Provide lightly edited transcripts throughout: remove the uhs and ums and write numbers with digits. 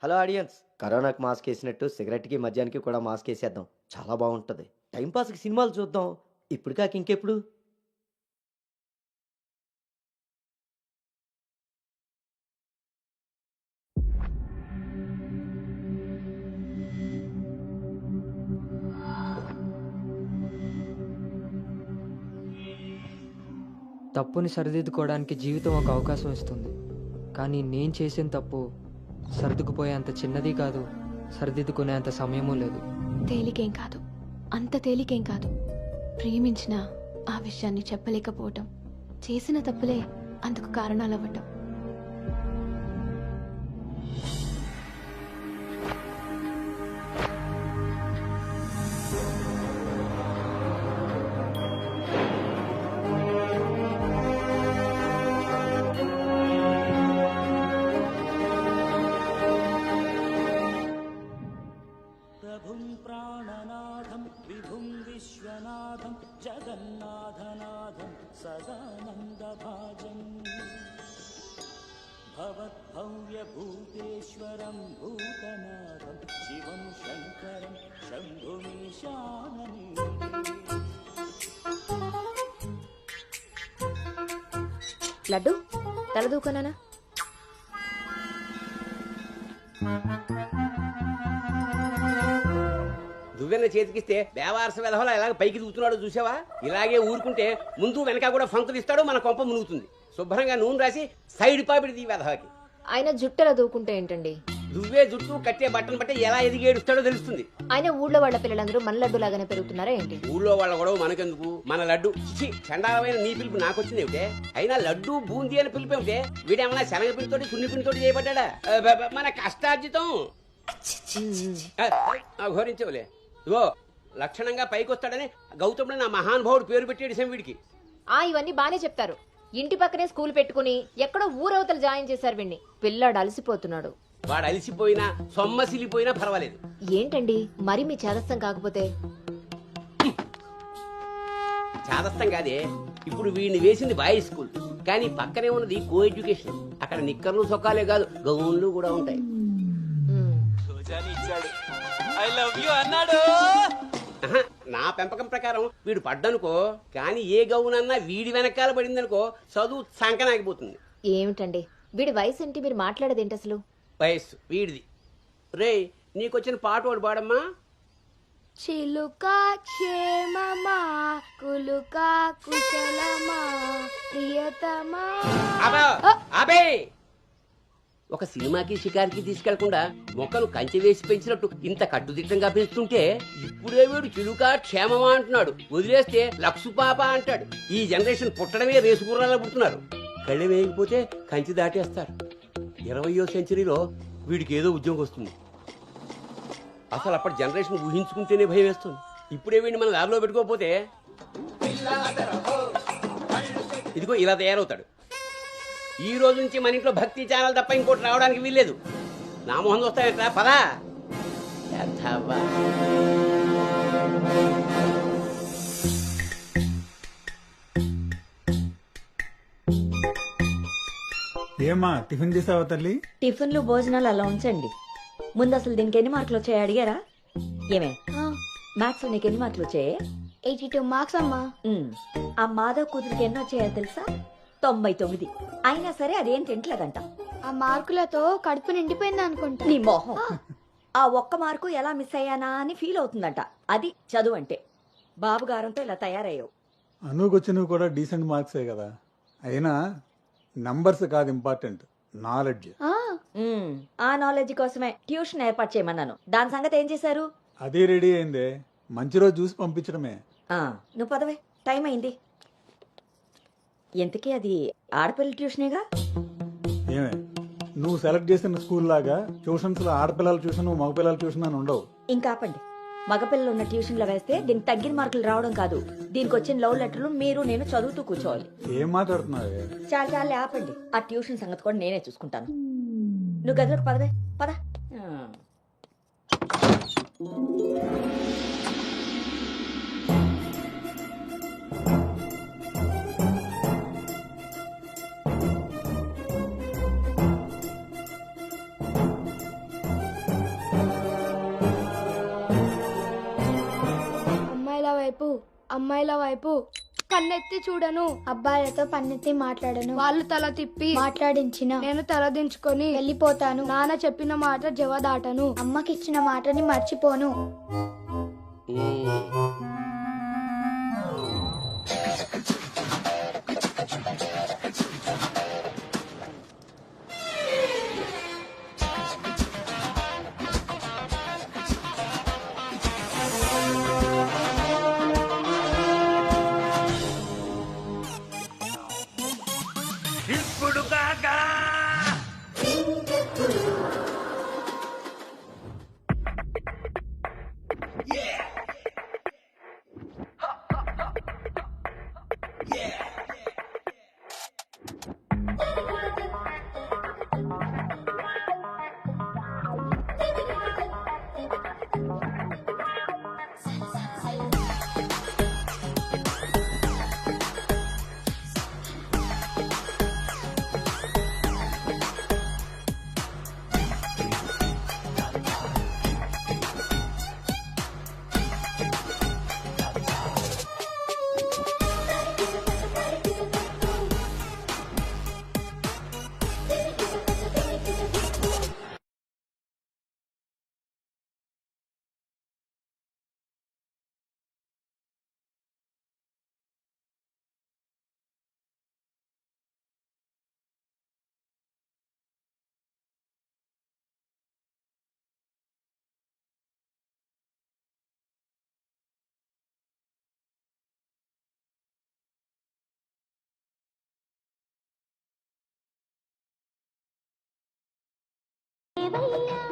Hello audience, కరోనాకి mask వేసినట్టు సిగరెట్‌కి, మద్యానికి కూడా మాస్క్ ఏసేద్దాం. చాలా బావుంటది. టైమ్ పాస్‌కి సినిమాలు చూద్దాం. ఇప్పుడు కాక ఇంకెప్పుడు? తప్పుని సరిదిద్దుకోవడానికి జీవితం ఒక అవకాశం ఇస్తుంది. కానీ నేను చేసిన తప్పు సర్దుకుపోయేంత చిన్నది కాదు, సరిదిద్దుకునేంత సమయమూ లేదు. తేలికేం కాదు, అంత తేలికేం కాదు. ప్రేమించిన ఆ విషయాన్ని చెప్పలేకపోవటం, చేసిన తప్పులే అందుకు కారణాలవ్వటం. प्रभुं प्राणनाथं विभुं विश्वनाथं जगन्नाथनाथं सदानन्दभाजम् भवद्भव्यभूतेश्वरं भूतनाथं शिवं शङ्करं शम्भुमीशानने లడ్డు తలదూకొనానా? దువ్వెన చేతికిస్తే దేవారస వెధవలా ఎలాగ పైకి దూకుతున్నాడో చూసావా? ఇలాగే ఊరుకుంటే ముందు వెనక కూడా ఫంకులు ఇస్తాడు, మన కొంప మునుగుతుంది. శుభ్రంగా నూనె రాసి సైడ్ పాపిడి వెధవకి. ఆయన జుట్టెలా దూకుంటే ఏంటండి? దువ్వే జుట్టు కట్టే బట్టను బట్టి ఎలా ఎదిగి ఏడుస్తాడో తెలుస్తుంది. ఆయన ఊళ్ళో వాళ్ళ పిల్లలందరూ మన లడ్డు లాగానే పెరుగుతున్నారా ఏంటి? ఊళ్ళో వాళ్ళ గొడవ మనకెందుకు? మన లడ్డు చిచి చండాలమైన నీ పిలుపు నాకొచ్చింది ఏమిటే? అయినా లడ్డు బూందీ అని పిలుపు ఏమిటే? వీడేమన్నా శనగ పిండితోటి సున్ని పిండితోటి చేయబడ్డా? మన కష్టార్జితం ఘోరించవులే. ఇగో లక్షణంగా పైకి వస్తాడని గౌతముడు నా మహానుభావుడు పేరు పెట్టాడు వీడికి. ఇవన్నీ బానే చెప్తారు. ఇంటి పక్కనే స్కూల్ పెట్టుకుని ఎక్కడో ఊరవతల జాయిన్ చేశారు వీడిని. పిల్లాడు అలసిపోతున్నాడు. వాడు అలిసిపోయినా సొమ్మసిలిపోయినా పర్వాలేదు. ఏంటండి మరి మీ చేదస్తం కాకపోతే? చాదస్తం కాదే, ఇప్పుడు వీడిని వేసింది బాయ్స్ స్కూల్, కానీ పక్కనే ఉన్నది కో ఎడ్యుకేషన్. అక్కడ నిక్కర్లు సొక్కాలే కాదు, గౌన్లు కూడా ఉంటాయి. ఆహా, నా పెంపకం ప్రకారం వీడు పడ్డనుకో, కానీ ఏ గౌనన్నా వీడి వెనకాల పడిందనుకో చదువు సంకనాగిపోతుంది. ఏమిటండి వీడి వయసు ఏంటి? మీరు మాట్లాడేదేంటి అసలు? వయస్సు వీడిది. రే, నీకొచ్చిన పాట వాడు పాడమ్మా. చిలుక క్షేమమా, కులుక కుశలమా, ప్రియతమా. అబే, ఒక సినిమాకి షికారికి తీసుకెళ్లకుండా మొక్కలు కంచె వేసి పెంచినట్టు ఇంత కట్టుదిట్టంగా పెంచుతుంటే ఇప్పుడే వీడు చిలుక క్షేమమా అంటున్నాడు. వదిలేస్తే లక్సు పాప అంటాడు. ఈ జనరేషన్ పుట్టడమే రేసుగుర్రాలా పుడుతున్నారు. కళ్ళె వేయకపోతే కంచి దాటేస్తారు. 20వ సెంచరీలో వీడికి ఏదో ఉద్యోగం వస్తుంది. అసలు అప్పటి జనరేషన్ ఊహించుకుంటేనే భయం వేస్తుంది. ఇప్పుడే వీడిని మన దారిలో పెట్టుకోకపోతే ఇదిగో ఇలా తయారవుతాడు. ఈ రోజు నుంచి మన ఇంట్లో భక్తి ఛానల్ తప్ప ఇంకోటి రావడానికి వీల్లేదు. నా మొహం వస్తాయంట పదా. ఏమా టిఫిన్ చేసావా తల్లి? టిఫిన్లు భోజనాలు అలా ఉంచండి. ముందు అసలు దీనికి ఎన్ని మార్కులు వచ్చాయి అడిగారా? ఏమే మ్యాథ్స్ నీకు ఎన్ని మార్కులు వచ్చాయి? 82 మార్క్స్ అమ్మా. ఆ మాధవ్ కూతురికి ఎన్ని వచ్చాయో తెలుసా? 99. అయినా సరే అదేం తింటలేదంట. ఆ మార్కులతో కడుపు నిండిపోయింది అనుకుంటా. నీ మొహం. ఆ ఒక్క మార్కు ఎలా మిస్ అయ్యానా అని ఫీల్ అవుతుందంట. అది చదువు అంటే. బాబుగారంతో ఇలా తయారయ్యావు. అనుకొచ్చినవి కూడా డీసెంట్ మార్క్సే కదా. అయినా నంబర్స్ కాదు ఇంపార్టెంట్, నాలెడ్జ్. ఆ నాలెడ్జ్ కోసమే ట్యూషన్ ఏర్పాటు చేయమన్నాను. దాని సంగతి ఏం చేశారు? అది రెడీ అయిందే, మంచి రోజు చూసి పంపించడమే. నువ్వు పదవే, టైం అయింది. ఎంతకీ అది ఆడపిల్ల ట్యూషనేగా? ఏమే, నువ్వు సెలెక్ట్ చేసిన స్కూల్ లాగా ట్యూషన్స్ లో ఆడపిల్లల ట్యూషన్ మగపిల్లల ట్యూషన్ అని ఉండవు. ఇంకా ఆపండి. మగపిల్లలు ఉన్న ట్యూషన్లో వేస్తే దీనికి తగ్గిన మార్కులు రావడం కాదు, దీనికి వచ్చిన లవ్ లెటర్లు మీరు నేను చదువుతూ కూర్చోవాలి. ఏం మాట్లాడుతున్నావే? చాలా ఆపండి. ఆ ట్యూషన్ సంగతి కూడా నేనే చూసుకుంటాను. నువ్వు గదిలోకి పదవే, పద. వైపు అమ్మాయిల వైపు కన్నెత్తి చూడను, అబ్బాయిలతో పన్నెత్తి మాట్లాడను, వాళ్ళు తల తిప్పి మాట్లాడించిన నేను తల దించుకొని వెళ్ళిపోతాను, నాన్న చెప్పిన మాట జవదాటను, అమ్మకిచ్చిన మాటని మర్చిపోను. ఇప్పుడు కాగా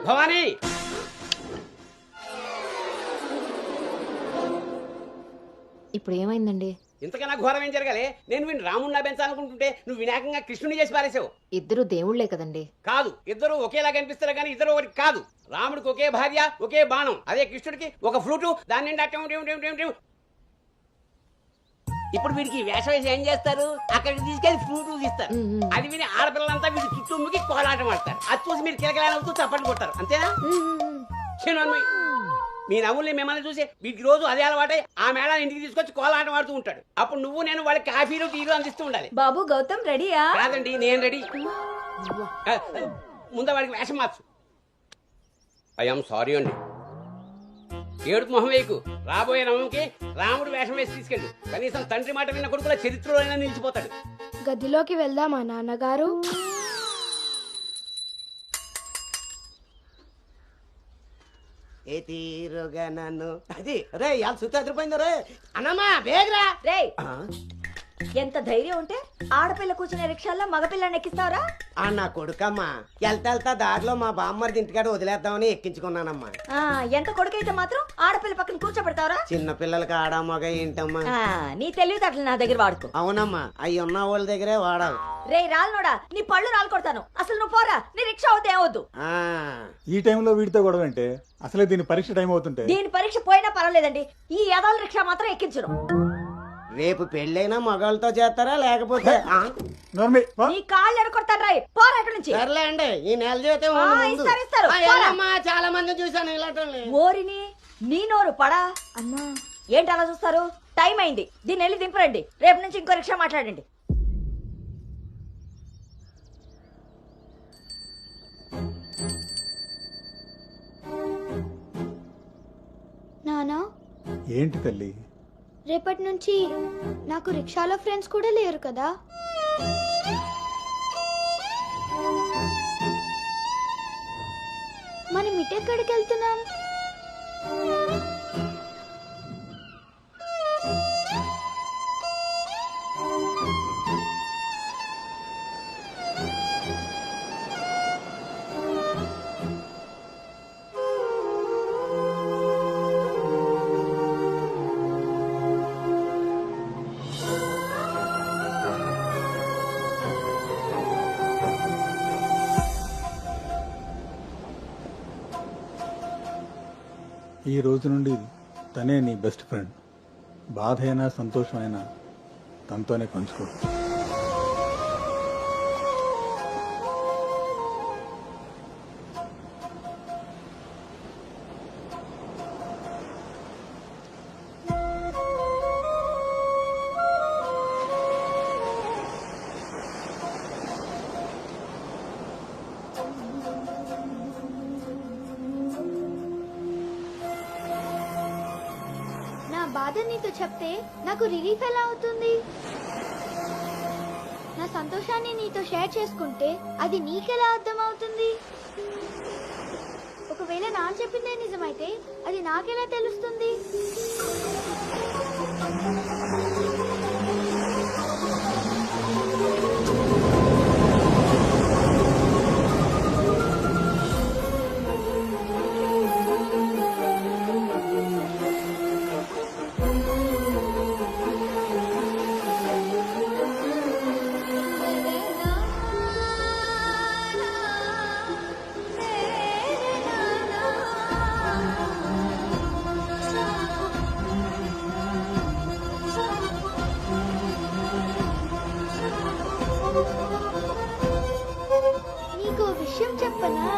భవానీ, ఇప్పుడు ఏమైందండి? ఇంతకన్నా ఘోరం ఏం జరగాలి? నేను వీడిని రాముడిలా పెంచాలనుకుంటుంటే నువ్వు వినాయకంగా కృష్ణుని చేసి పారేసావు. ఇద్దరు దేవుళ్లే కదండి. కాదు, ఇద్దరు ఒకేలా కనిపిస్తారు కానీ ఇద్దరు ఒకటి కాదు. రాముడికి ఒకే భార్య, ఒకే బాణం. అదే కృష్ణుడికి ఒక ఫ్లూటు, దాని నిండా ఇప్పుడు వీడికి వేషం వేసి ఏం చేస్తారు? అక్కడికి తీసుకెళ్లి ఫ్లూటు తీస్తారు. అది విని ఆడపిల్లలంతా వీడి చుట్టూ ముగి కోలాటం ఆడతారు. అది చూసి మీరు కిలకిలాడుతూ చప్పట్లు కొడతారు. అంతేనా? మీ నవ్వుల్ని మిమ్మల్ని చూసి వీటికి రోజు అదే అలవాటై ఆ మేళ ఇంటికి తీసుకొచ్చి కోలాటం ఆడుతూ ఉంటాడు. అప్పుడు నువ్వు నేను వాళ్ళకి కాఫీలు టీలు అందిస్తూ ఉండాలి. బాబు గౌతమ్ రెడీయా? కాదండి, నేను రెడీ. ముందు వాడికి వేషం మార్చు. ఐఎమ్ సారీ అండి. ఏడుపు మొహం వేయకు. రాబోయే నవంకి రాముడు వేషం వేసి తీసుకెళ్ళు. కనీసం తండ్రి మాట విన్న కొడుకుల చరిత్రలో అయినా నిలిచిపోతాడు. గదిలోకి వెళ్దామా నాన్నగారు? ఏ తీరుగా నన్ను అది రే ఇవాళ సుత్తి అదిరిపోయింది రే అన్నమ్మా బేగరా రే ఎంత ధైర్యం ఉంటే ఆడపిల్ల కూర్చునే రిక్షాల్లో మగపిల్లని ఎక్కిస్తావరా? నా కొడుకమ్మా వెళ్తా దారిలో మా బామ్మర్ది ఇంటికాడ వదిలేద్దామని ఎక్కించుకున్నానమ్మా. ఎంత కొడుకైతే మాత్రం ఆడపిల్ల పక్కన కూర్చోబెడతావరా? చిన్న పిల్లలకి ఆడా మగ ఏంటమ్మా? నీ తెలివితేటలు నా దగ్గర వాడుకో. అవునమ్మా, అవి ఉన్న వాళ్ళ దగ్గరే వాడాలి. రే రాలనోడా, నీ పళ్ళు రాలు కొడతాను. అసలు నువ్వు పోరా, నీ రిక్షా అవుతే ఏవద్దు. ఈ టైంలో వీడితో గొడవ అంటే అసలే దీని పరీక్ష టైం అవుతుంటే. దీని పరీక్ష పోయినా పర్వాలేదండి, ఈ యదాల రిక్షా మాత్రం ఎక్కించను. రేపు పెళ్ళైనా మగాళ్ళతో చేస్తారా లేకపోతే నీ కాళ్ళు ఎరకొడతాను రాయ్, పోరా ఇక్కడి నుంచి. సర్లే అండి, ఈ నెల జీతం చాలా మంది చూసాను ఇలాంటి. ఓరిని నీ నోరు పడా అమ్మా. ఏంటి అలా చూస్తారు? టైం అయింది, దీన్ని వెళ్ళి దింపరండి. రేపు నుంచి ఇంకో రిక్షా మాట్లాడండి. నానా, ఏంటి తల్లి? రేపటి నుంచి నాకు రిక్షాలో ఫ్రెండ్స్ కూడా లేరు కదా? మనం ఇటెక్కడికి వెళ్తున్నాం? ఈ రోజు నుండి తనే నీ బెస్ట్ ఫ్రెండ్. బాధ అయినా సంతోషమైనా తనతోనే పంచుకో. బాధ నీతో చెప్తే నాకు రిలీఫ్ ఎలా అవుతుంది? నా సంతోషాన్ని నీతో షేర్ చేసుకుంటే అది నీకెలా అర్థం అవుతుంది? ఒకవేళ నాన్న చెప్పిందే నిజమైతే అది నాకెలా తెలుస్తుంది? నీకు ఓ విషయం చెప్పనా?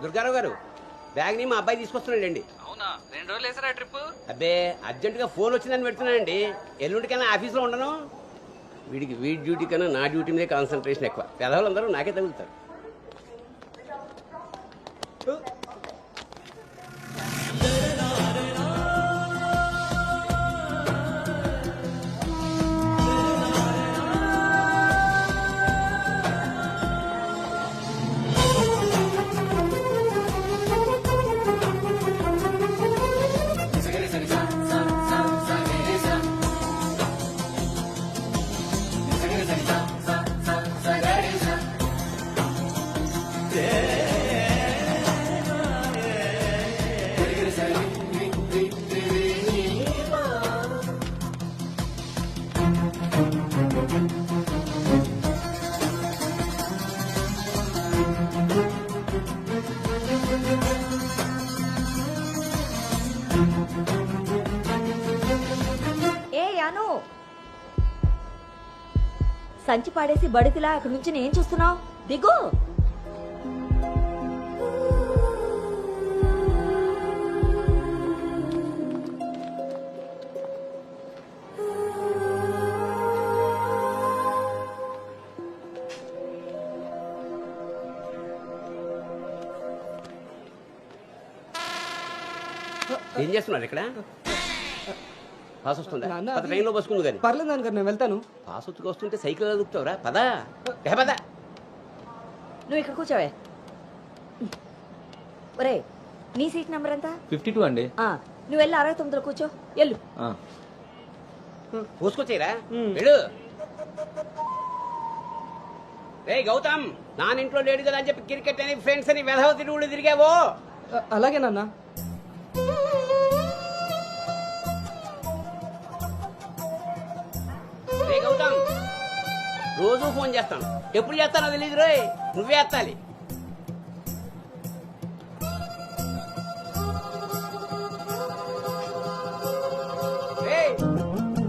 దుర్గారావు గారు, బ్యాగ్ ని మా అబ్బాయి తీసుకొస్తున్నాడండి. అవునా? 2 రోజులు వేసారా ట్రిప్? అబ్బే, అర్జెంటుగా ఫోన్ వచ్చిందని పెడుతున్నానండి. ఎల్లుండికైనా ఆఫీస్లో ఉండను. వీడి డ్యూటీ కన్నా నా డ్యూటీ మీదే కాన్సన్ట్రేషన్ ఎక్కువ. పెదవులందరూ నాకే తగులుతారు. సంచి పాడేసి బడితిలా అక్కడి నుంచి నేను చూస్తున్నావు? దిగు. ఏం చేస్తున్నారు ఇక్కడ? పాస్ వస్తుందా? ట్రైన్లో బస్సుకుంది కానీ. పర్లేదు నాన్నగారు, నేను వెళ్తాను. పాస్ వచ్చుకు వస్తుంటే సైకిల్ దొక్కుతావురా? పదా పదా. నువ్వు ఇక్కడ కూర్చోవే. ఒరే, నీ సీట్ నెంబర్ ఎంత? 52 అండి. నువ్వు వెళ్ళి 69లో కూర్చో. వెళ్ళు. పోసుకొచ్చేరా వెళ్ళు. రే గౌతమ్, నానింట్లో లేడు కదా అని చెప్పి క్రికెట్ అని ఫ్రెండ్స్ అని వెధవ తిరుగుడు తిరిగావో. అలాగే నాన్న. రే గౌతమ్, రోజు ఫోన్ చేస్తాను. ఎప్పుడు చేస్తానో తెలియదు రోయ్, నువ్వే ఎత్తాలి.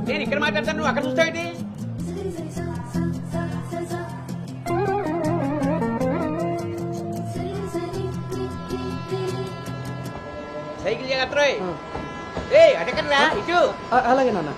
నేను ఇక్కడ మాట్లాడతాను, నువ్వు అక్కడ చూస్తావేంటి? సైకిల్ జాగ్రత్త రోయ్. అటెక్కడరా ఇటు. అలాగే నాన్న.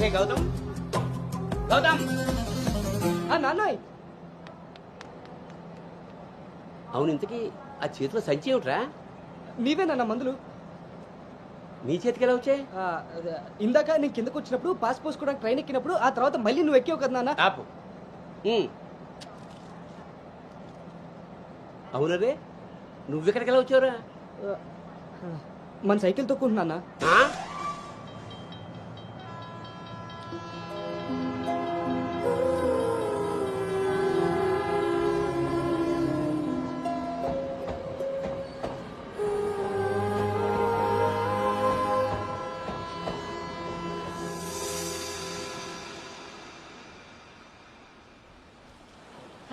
ఓకే గౌతమ్. గౌతమ్ నాన్నోయ్ అవును, ఇంతకీ ఆ చేతిలో సంచి ఏమిట్రా? నీవేనా మందులు? నీ చేతికి ఎలా వచ్చాయి? ఇందాక నేను కిందకు వచ్చినప్పుడు పాస్ పోసుకోవడానికి ట్రైన్ ఎక్కినప్పుడు ఆ తర్వాత మళ్ళీ నువ్వు ఎక్కావు కదా నాన్న. ఆపు. అవునరే, నువ్వెక్కడికి ఎలా వచ్చావురా? మన సైకిల్ తొక్కుంటున్నా.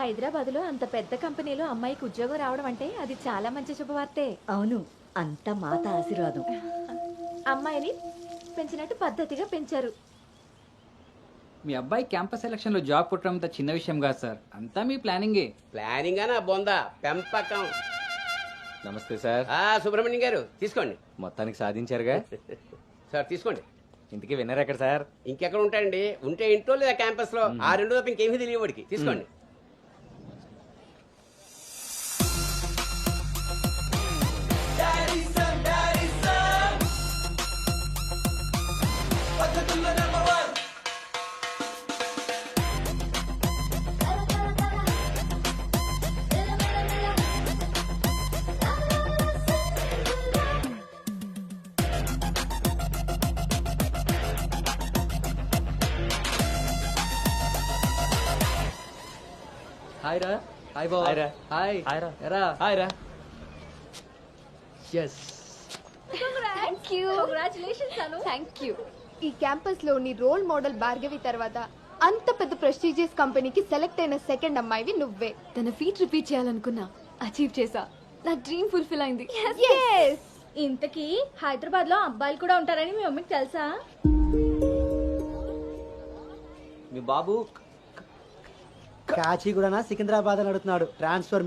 హైదరాబాద్లో అంత పెద్ద కంపెనీలో అమ్మాయికి ఉద్యోగం రావడం అంటే అది చాలా మంచి శుభవార్తే. అవును, అంత మాత ఆశీర్వాదం. అమ్మాయిని పెంచినట్టు పద్ధతిగా పెంచారు. మీ అబ్బాయి క్యాంపస్ సెలక్షన్ లో జాబ్ కొట్టడం అంత చిన్న విషయం కాదు సార్, అంతా మీ ప్లానింగే. ప్లానింగ్ అనా బొందా పెంపకం. నమస్తే సార్. సుబ్రహ్మణ్యం గారు తీసుకోండి. మొత్తానికి సాధించారుగా. సార్ తీసుకోండి. ఇంతకీ విన్నర్ ఎక్కడ సార్? ఇంకెక్కడ ఉంటాయండి, ఉంటే ఇంట్లో లేదా క్యాంపస్ లో. ఆ రెండు తప్ప ఇంకేమీ తెలియవాడికి. తీసుకోండి. హాయ్ రా. హాయ్ బాబు. హాయ్ రా. హాయ్. హాయ్ రా. ఎరా. హాయ్ రా. ఎస్. Thank you. ఈ క్యాంపస్ లో నీ రోల్ మోడల్ భార్గవి తర్వాత అంత పెద్ద ప్రెస్టీజియస్ కంపెనీకి సెలెక్ట్ అయిన సెకండ్ అమ్మాయివి నువ్వే. తన ఫీట్ రిపీట్ చేయాలనుకున్నా, అచీవ్ చేసా. నా డ్రీమ్ ఫుల్ఫిల్ అయింది. ఇంతకీ హైదరాబాద్ లో అబ్బాయిలు కూడా ఉంటారని మీ మమ్మీకి తెలుసా? మీ బాబు కాచిగూడనా సికింద్రాబాద్ అని అడుగుతున్నాడు. ట్రాన్స్ఫర్.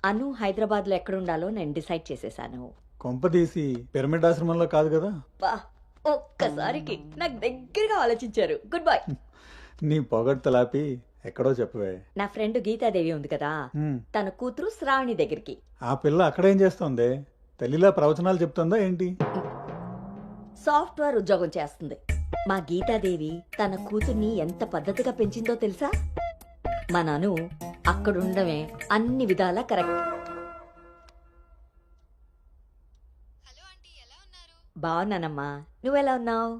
అను హైదరాబాద్ లో ఎక్కడుండాలో నేను డిసైడ్ చేసేసాను. కొంపదీసి పిరమిడ్ ఆశ్రమంలో కాదు కదా? బా, ఒక్కసారికి నాకు దగ్గరగా ఆలోచించారు. Good bye. నీ పొగడ్తలాపి ఎక్కడో చెప్పవే. నా ఫ్రెండ్ గీతాదేవి ఉంది కదా, తన కూతురు శ్రావణి దగ్గరికి. ఆ పిల్ల అక్కడేం చేస్తోంది? తల్లిలా ప్రవచనాలు చెప్తుందా ఏంటి? సాఫ్ట్వేర్ ఉద్యోగం చేస్తుంది. మా గీతాదేవి తన కూతుర్ని ఎంత పద్ధతిగా పెంచిందో తెలుసా? మా నాను అక్కడుండమే అన్ని విధాలా కరెక్ట్. బాగున్నానమ్మా, నువ్వెలా ఉన్నావు?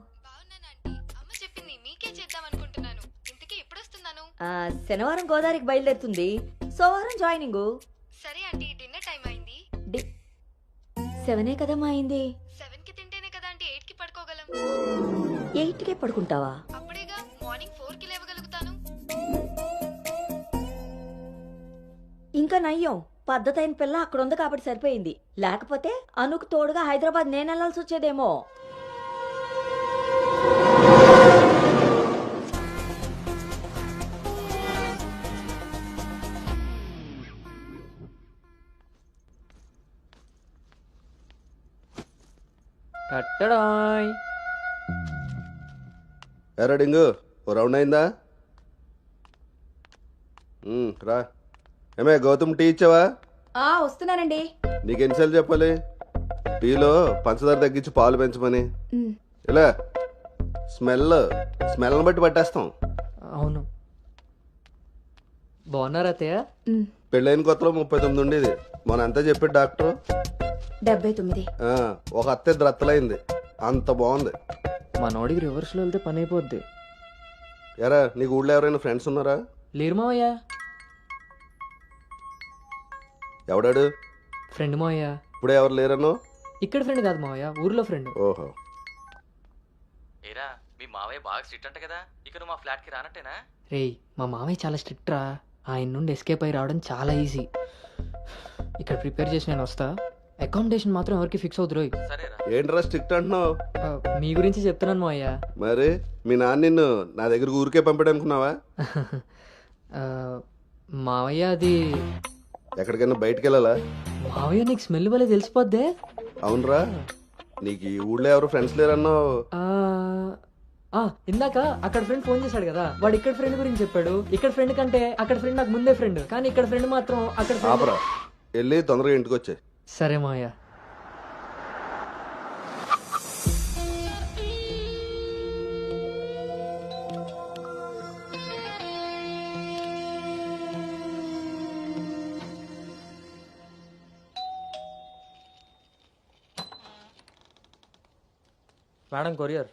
శనివారం గోదావరికి బయలుదేరుతుంది, సోమవారం జాయినింగ్. సరే ఆంటీ, డిన్నర్ టైం అయింది. 7 కదమ్మా అయింది. 7 కి తింటేనే కదా ఆంటీ 8 కి పడుకోగలం. 8కే పడుకుంటావా? అప్పుడేగా మార్నింగ్ 4 కి లేవగలుగుతాను. ఇంకా నయ్యం, పద్ధతైన పిల్ల అక్కడ ఉంది కాబట్టి సరిపోయింది. లేకపోతే అనుకు తోడుగా హైదరాబాద్ నేను వెళ్లాల్సి వచ్చేదేమో. కట్టడాయ్. ఎరా డింగు, ఓ రౌండ్ అయిందా? రా. ఏమే గౌతమ్, టీ ఇచ్చావా? వస్తున్నానండి. నీకెన్నిసార్లు చెప్పాలి టీలో పంచదార తగ్గించి పాలు పెంచమని? ఇలా స్మెల్ని బట్టి పట్టేస్తాం. అవును. బాగున్నారా అత్తయ్య? పెళ్ళైన కొత్తలో 39 ఉండేది, మన అంతా చెప్పాడు డాక్టర్. 79. ఒక అత్తే ద్రత్తలైంది, అంత బాగుంది. మనోడికి రివర్స్లో వెళ్తే పని అయిపోద్ది. ఎరా, నీకు ఊళ్ళో ఎవరైనా ఫ్రెండ్స్ ఉన్నారా? లేరు మావయ్య. ఎవడాడు? ఫ్రెండ్ మావయ్య. ఇప్పుడే ఎవరు లేరను? ఇక్కడ ఫ్రెండ్ కాదు మావయ్య, ఊర్లో ఫ్రెండ్. ఓహో. ఏరా, మీ మావయ్య బాగా స్ట్రిక్ట్ అంట కదా, ఇక నువ్వు మా ఫ్లాట్కి రానట్టేనా? రేయ్, మా మావయ్య చాలా స్ట్రిక్ట్ రా. ఆయన నుండి ఎస్కేప్ అయి రావడం చాలా ఈజీ. ఇక్కడ ప్రిపేర్ చేసి నేను వస్తా. అకామిడేషన్ మాత్రం ఎవరికి ఫిక్స్ అవుతురోయ్. ఏంట్రా స్ట్రిక్ట్ అంటున్నావు? మీ గురించి చెప్తున్నాను మావయ్య. మరి మీ నాన్న నిన్ను నా దగ్గర ఊరికే పంపాడనుకున్నావా? మావయ్య అది ఎక్కడికైనా బయటికి వెళ్ళాలా? మావయ్య నీకు స్మెల్ వల్ల తెలిసిపోద్దే. అవునరా, నీకు ఈ ఊళ్ళో ఎవరు ఫ్రెండ్స్ లేరన్నావు. ఇందాక అక్కడ ఫ్రెండ్ ఫోన్ చేశాడు కదా, వాడు ఇక్కడ ఫ్రెండ్ గురించి చెప్పాడు. ఇక్కడ ఫ్రెండ్ కంటే అక్కడ ఫ్రెండ్ నాకు ముందే ఫ్రెండ్, కానీ ఇక్కడ ఫ్రెండ్ మాత్రం అక్కడ friend- ఆపరా, వెళ్ళి తొందరగా ఇంటికి వచ్చే. సరే Maya. Madam courier.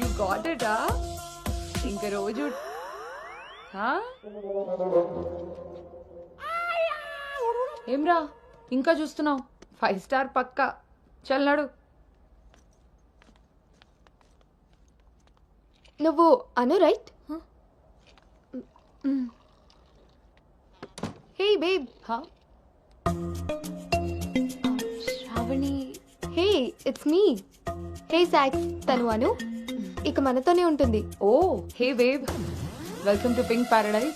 You got it ఇంకా రోజు ఏమ్రా ఇంకా చూస్తున్నావు? 5 స్టార్ పక్కా. చల్నాడు. నువ్వు Anu right? Hey babe. Shravani. Hey it's me. Hey సాక్స్, తను అను. ఇక మనతోనే ఉంటుంది. Oh hey babe, welcome to pink paradise.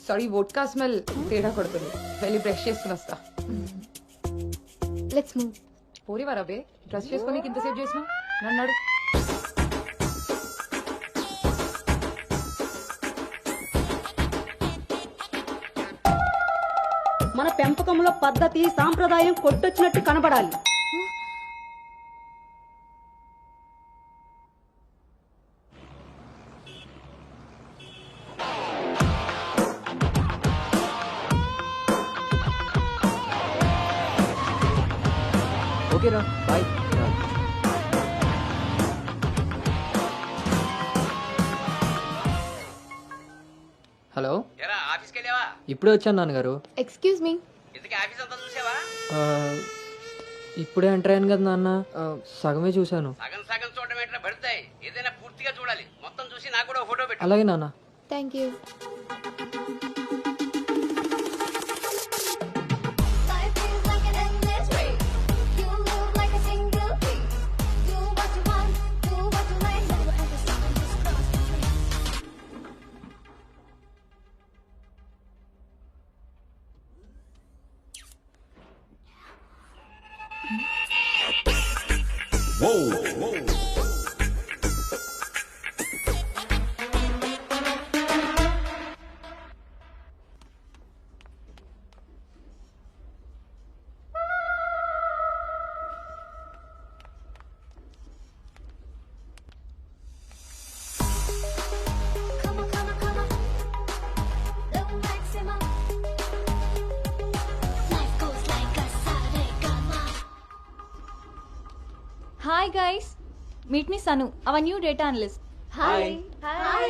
Sorry, vodka smell తేడా కొడుతుంది. వెళ్ళి బ్రష్ చేసుకుని వస్తా. Let's move. పోరివారా బే, డ్రెస్ చేసుకొని ఇంతసేపు చేసినా? నన్నాడు. మన పెంపకంలో పద్ధతి సాంప్రదాయం కొట్టొచ్చినట్టు కనబడాలి. ఓకేరా, బాయ్. హలో, ఎరా ఆఫీస్కి వెళ్ళావా? ఇప్పుడే వచ్చాను నాన్నగారు. Excuse me. ఇంతకీ ఆఫీస్ అంతా చూసావా? ఆ, ఇప్పుడే ఎంటర్ అయ్యాను కదా నాన్న, సగమే చూశాను. సగం సగం చూడడం ఎట్లా పడతాయి? ఏదైనా పూర్తిగా చూడాలి. మొత్తం చూసి నాకు కూడా ఫోటో పెట్టు. అలాగే నాన్న. Thank you. Hi guys, meet me Sanu, our new data analyst. Hi. Hi.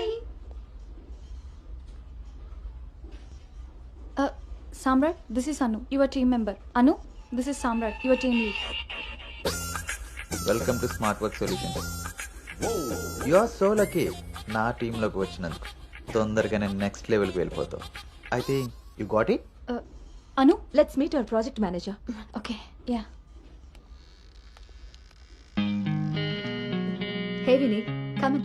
Samrat, this is Anu, your team member. Anu, this is Samrat, your team lead. Welcome to smart work solutions. You are so lucky నా టీంలోకి వచ్చినందుకు. తొందరగా నేను next లెవెల్కి వెళ్ళిపోతావు. I think you got it. Anu, let's meet our project manager. Okay, yeah. Hey Vinay, come in.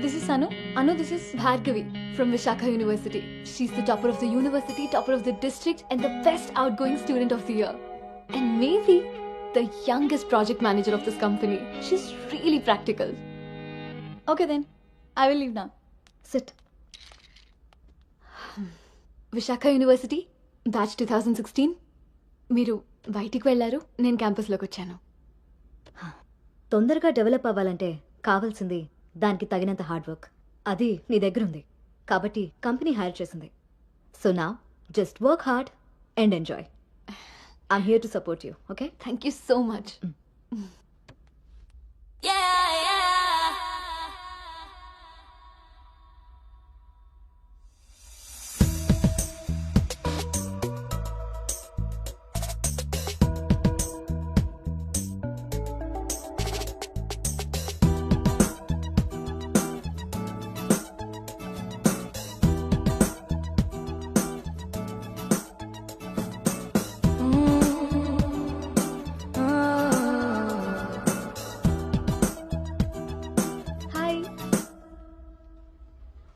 This is Anu. Anu, this is Bhargavi from Vishakha University. She's the topper of the university, topper of the district, and the best outgoing student of the year. And maybe the youngest project manager of this company. She's really practical. Okay then, I will leave now. Sit. Vishakha University, batch 2016. మీరు బయటికి వెళ్ళారు, నేను క్యాంపస్లోకి వచ్చాను. తొందరగా develop అవ్వాలంటే కావాల్సింది దానికి తగినంత హార్డ్ వర్క్. అది నీ దగ్గర ఉంది కాబట్టి కంపెనీ హైర్ చేసింది. సో నా just work hard and enjoy. I'm here to support you. Okay, thank you so much.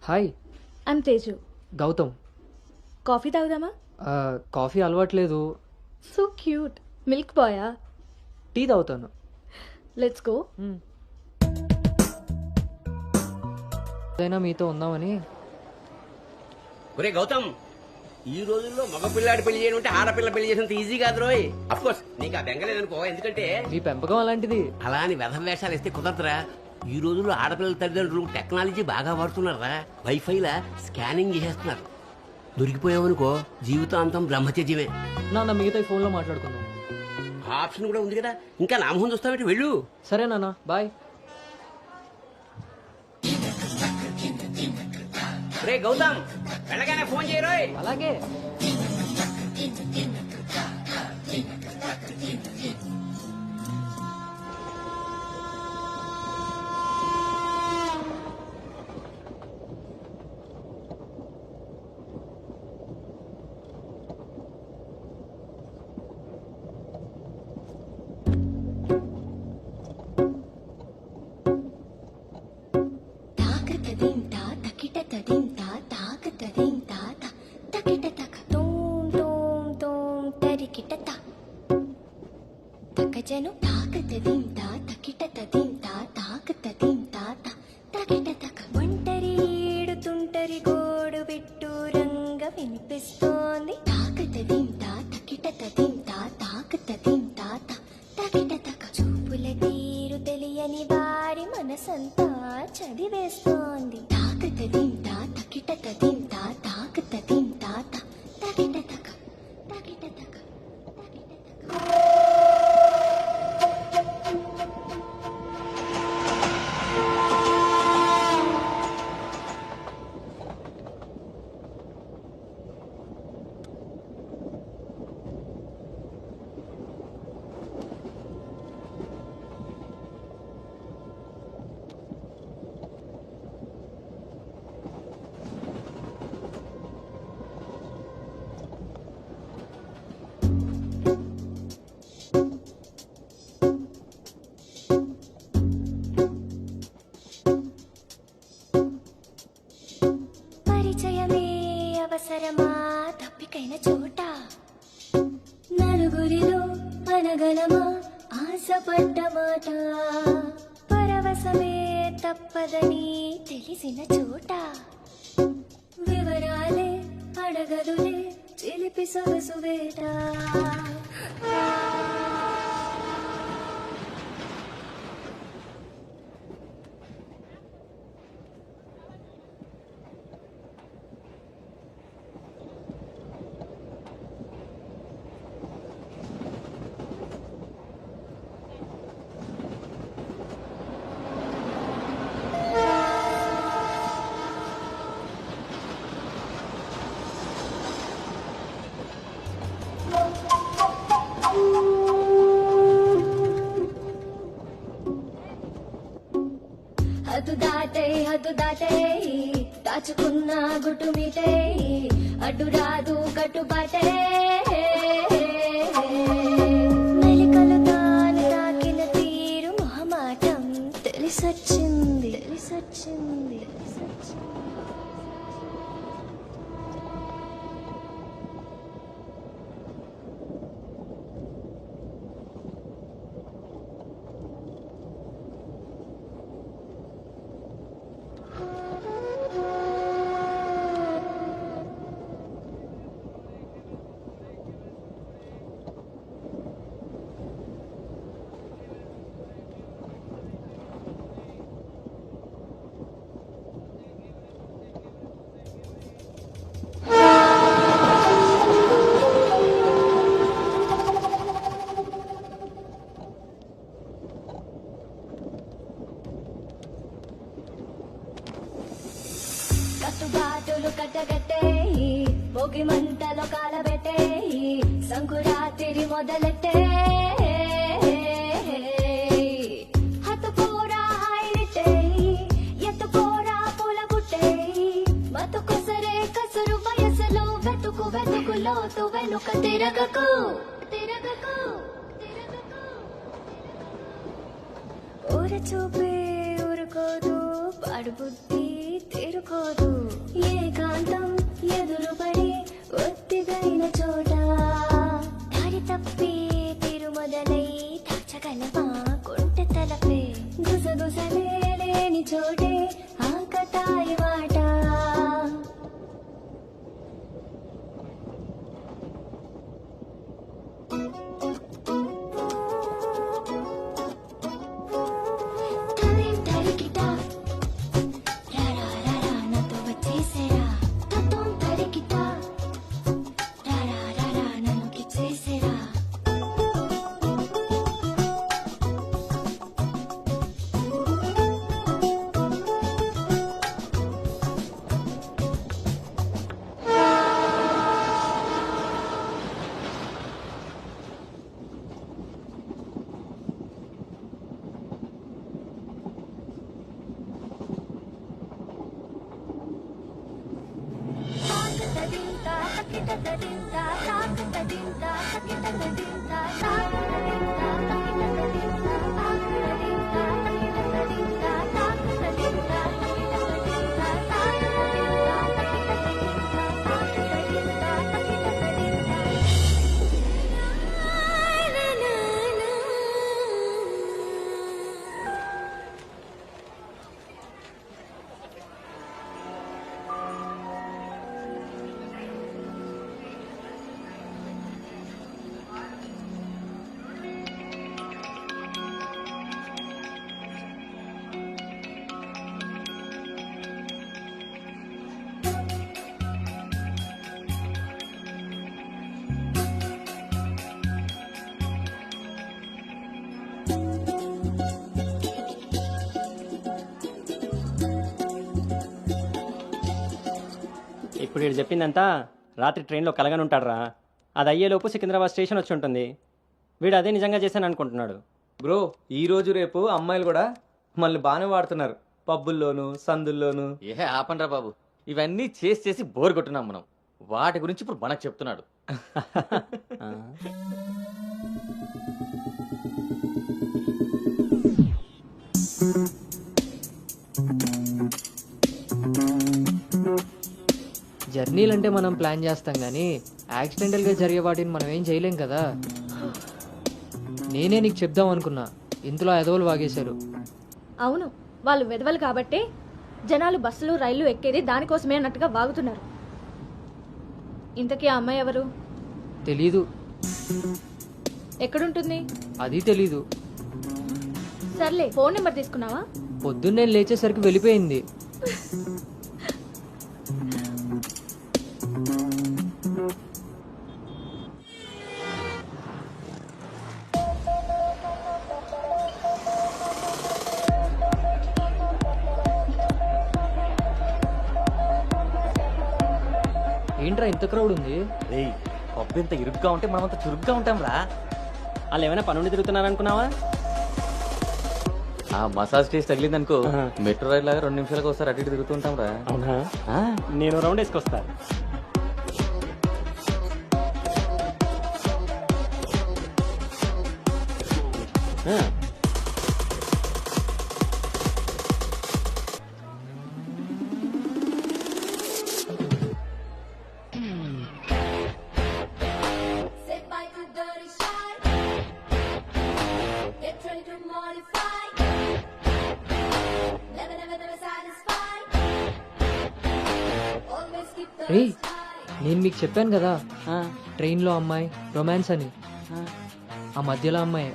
Hi. I'm Teju. Gautam. Coffee తాగుదామా? కాఫీ అలవాట్లేదు. So cute. మిల్క్ బాయా? టీ తాగుతాను. Let's go. ఏదైనా మీతో ఉందామని. ఒరే గౌతమ్, ఈ రోజుల్లో మగ పిల్లాడి పెళ్లి చేయడం అంటే ఆడపిల్ల పెళ్లి చేసినంత ఈజీ కాదు రోయ్. అఫ్ కోర్స్ నీకు ఆ బెంగలేదనుకో, ఎందుకంటే మీ పెంపకం అలాంటిది. అలా అని వెధ వేషాలు వేస్తే కుదరదురా. ఈ రోజుల్లో ఆడపిల్లల తల్లిదండ్రులు టెక్నాలజీ బాగా వాడుతున్నారా. వైఫైలా స్కానింగ్ చేసేస్తున్నారు. దొరికిపోయావనుకో జీవితాంతం బ్రహ్మచర్యమే. నాన్న మిగతా ఫోన్లో మాట్లాడుకుందాం. ఆ ఆప్షన్ కూడా ఉంది కదా. ఇంకా నా మొహం చూస్తావేంటి, వెళ్ళు. సరే నాన్న, బాయ్. రే గౌతమ్, వెళ్ళగానే ఫోన్ చేయరోయ్. అలాగే. జను తాకతదింతా తకిటతదింతా తాకతదింతా తకిటతక ఒంటరి ఏడుతుంటరి గోడు పెట్టు రంగ వినిపిస్తోంది. తాకతదింతా తకిటతదింతా తాకతదింతా తకిటతక చూపుల తీరు తెలియని వారి మనసంతా చదివేస్తోంది. తాకతదింతా తకిటతదింతా తాకతదింతా తకిటతక తకిటతక. అవసరమా తప్పికైన చోట నలుగురిలో అనగలమా ఆశపడ్డ మాట పరవశమే తప్పదని తెలిసిన చోట వివరాలే అడగదులే చిలిపి సొగసు వేట. హద్దు దాటే దాచుకున్న గుట్టు మీటే అడ్డు రాదు కట్టుబాటే మెలికలు తాను తాకిన తీరు మొహమాటం తెలిసొచ్చింది. కట్టుబాటులు కట్టగట్టే భోగి మంటలో కాలబెట్టే సంకురాత్రి మొదలెట్టే హతుకోరా హాయినిట్టే ఎత్తుకోరా పూల గుట్టే బతుకొసరే కసురు వయసులో వెతుకు లోతు వెనుక తిరగకు ఊర చూపే ఊరుకోదు పాడు బుద్ధి తెరు చేరుకోదు ఏకాంతం ఎదురుపడి ఒత్తిదైన చోట దారి తప్పి తిరుమదలై దాచగలమా కొంటె తలపే గుసగుసలే లేని చోటే ఆకతాయి మాట ఇప్పుడు వీడు చెప్పిందంతా రాత్రి ట్రైన్లో కలగని ఉంటాడురా. అది అయ్యేలోపు సికింద్రాబాద్ స్టేషన్ వచ్చి ఉంటుంది. వీడు అదే నిజంగా చేశాను అనుకుంటున్నాడు. బ్రో ఈ రోజు రేపు అమ్మాయిలు కూడా మళ్ళీ బాగానే వాడుతున్నారు, పబ్బుల్లోను సందుల్లోను. ఏ ఆపండ్రా బాబు, ఇవన్నీ చేసి చేసి బోర్ కొట్టున్నాం మనం. వాటి గురించి ఇప్పుడు మనకు చెప్తున్నాడు. జర్నీలంటే మనం ప్లాన్ చేస్తాం కానీ యాక్సిడెంటల్గా జరిగే వాటిని మనం ఏం చేయలేం కదా. నేనే నీకు చెప్దాం అనుకున్నా, ఇంతలో ఎదవలు వాగేశారు. అవును, వాళ్ళు వెదవలు కాబట్టే జనాలు బస్సులు రైళ్లు ఎక్కేది దానికోసమే అన్నట్టుగా వాగుతున్నారు. ఇంతకీ ఆ అమ్మాయి ఎవరు? తెలీదు. ఎక్కడుంటుంది? అది తెలీదు. సర్లే, ఫోన్ నెంబర్ తీసుకున్నావా? పొద్దున్నే లేచేసరికి వెళ్ళిపోయింది. ఏంట్రా ఇంత క్రౌడ్ ఉంది? రేయ్, పబ్బు ఇంత ఇరుగ్గా ఉంటే మనమంత చురుగ్గా ఉంటాం రా. వాళ్ళు ఏమైనా పనుండి తిరుగుతున్నారనుకున్నావా? ఆ మసాజ్ టేస్ట్ తగిలిందనుకో, మెట్రో రైడ్ లాగా 2 నిమిషాలకు ఒకసారి అటు ఇటు తిరుగుతుంటాం రా. అవునా? నేను రౌండ్ వేసుకొస్తా. రే, నేను మీకు చెప్పాను కదా ట్రైన్లో అమ్మాయి రొమాన్స్ అని. ఆ మధ్యలో అమ్మాయి.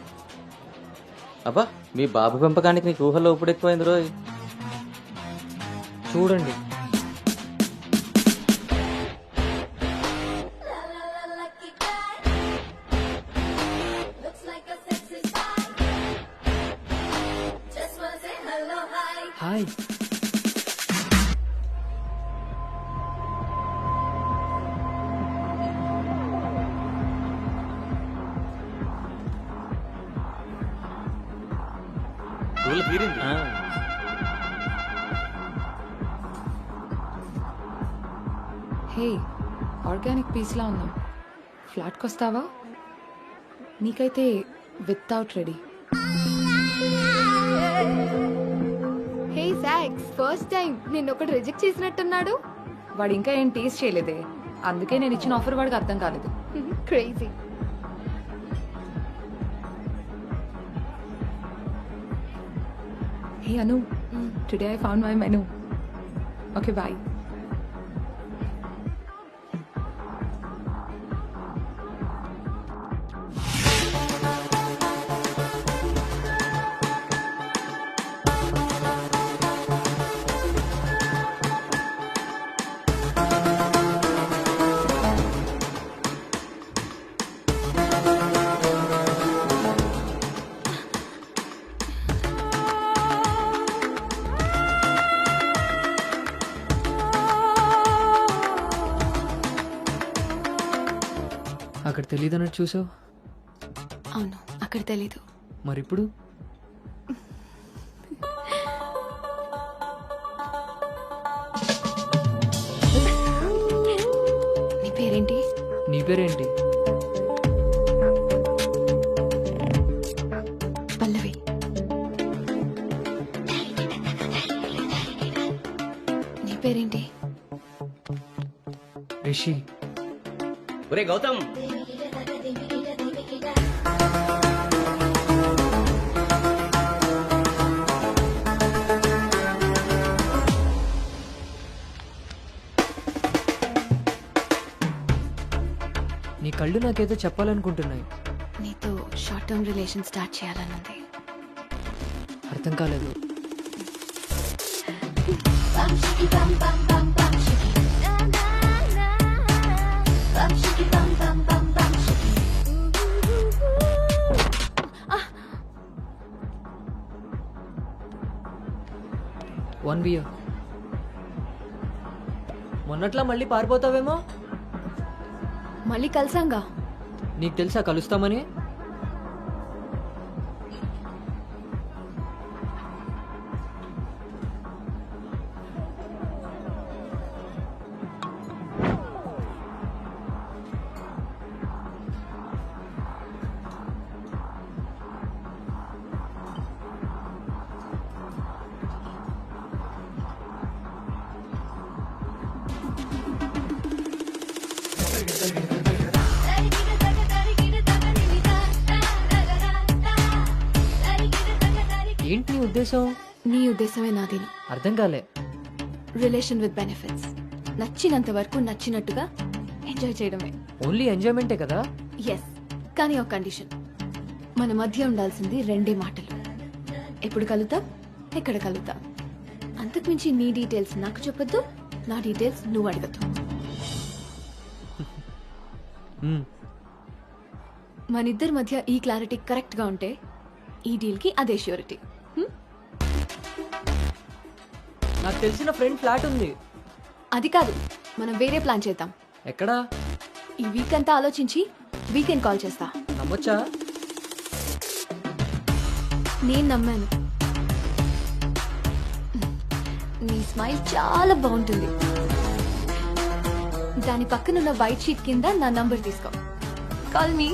అబ్బా, మీ బాబు పెంపకానికి నీకు ఊహల్లో ఇప్పుడు ఎక్కువైంది రోయ్. చూడండి. హాయ్. హే, ఆర్గానిక్ పీస్లా ఉందాం. ఫ్లాట్కి వస్తావా? నీకైతే without ready. Hey Zach, relax. First time నిన్న ఒకటి రిజెక్ట్ చేసినట్టున్నాడు. వాడు ఇంకా ఏం టేస్ట్ చేయలేదే, అందుకే నేను ఇచ్చిన ఆఫర్ వాడికి అర్థం కాలేదు. Crazy. Hey Anu, today I found my menu. Okay bye. అక్కడ తెలియదన్నట్టు చూసావు. అవును, అక్కడ తెలీదు. మరిప్పుడు నీ పేరేంటి? నీ పేరేంటి? పల్లవి. నీ పేరేంటి? రిషి. ఒరే గౌతమ్, నీ కళ్ళు నాకేదో చెప్పాలనుకుంటున్నాయి. నీతో షార్ట్ టర్మ్ రిలేషన్ స్టార్ట్ చేయాలనుంది. అర్థం కాలేదు. One beer. మొన్నట్లా మళ్ళీ పారిపోతావేమో. మళ్ళీ కలిసాంగా. నీకు తెలుసా కలుస్తామని? ఏంటి నీ ఉద్దేశం? నీ ఉద్దేశమే నాది. అర్థం కాలే. Relation with benefits. నచ్చినంత వరకు నచ్చినట్టుగా ఎంజాయ్ చేయడమే. ఓన్లీ ఎంజాయ్మెంటే కదా? ఎస్, కానీ ఒక కండిషన్. మన మధ్య ఉండాల్సింది రెండే మాటలు. ఎప్పుడు కలుద్దాం, ఎక్కడ కలుద్దాం. అంతకుమించి నీ డీటెయిల్స్ నాకు చెప్పొద్దు, నా డీటెయిల్స్ నువ్వు అడగద్దు. మనిద్దరి మధ్య ఈ క్లారిటీ కరెక్ట్ గా ఉంటే ఈ డీల్ కి అదే ష్యూరిటీ. నాకు తెలిసిన ఫ్రెండ్ ఫ్లాట్ ఉంది. అది కాదు, మనం వేరే ప్లాన్ చేద్దాం. ఎక్కడా? ఈ వీక్ అంతా ఆలోచించి వీకెండ్ కాల్ చేస్తా. నమ్మొచ్చా? నేను నమ్మాను. నీ స్మైల్ చాలా బాగుంటుంది. దాని పక్కనున్న వైట్ షీట్ కింద నా నంబర్ తీసుకో. Call me.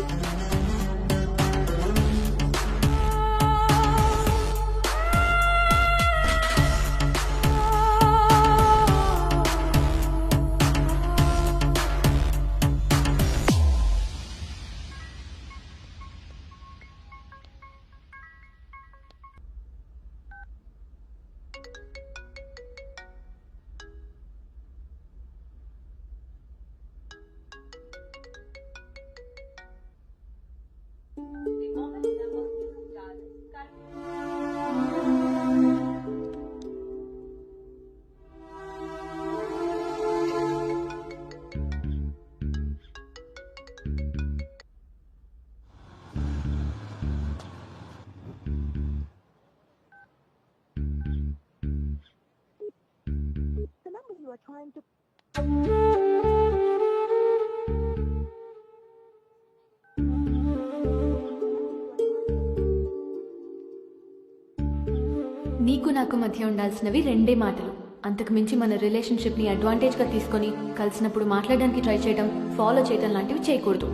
నీకు నాకు మధ్య ఉండాల్సినవి రెండే మాటలు. అంతకు మించి మన రిలేషన్షిప్ని అడ్వాంటేజ్గా తీసుకొని కలిసినప్పుడు మాట్లాడడానికి ట్రై చేయడం, ఫాలో చేయడం లాంటివి చేయకూడదు.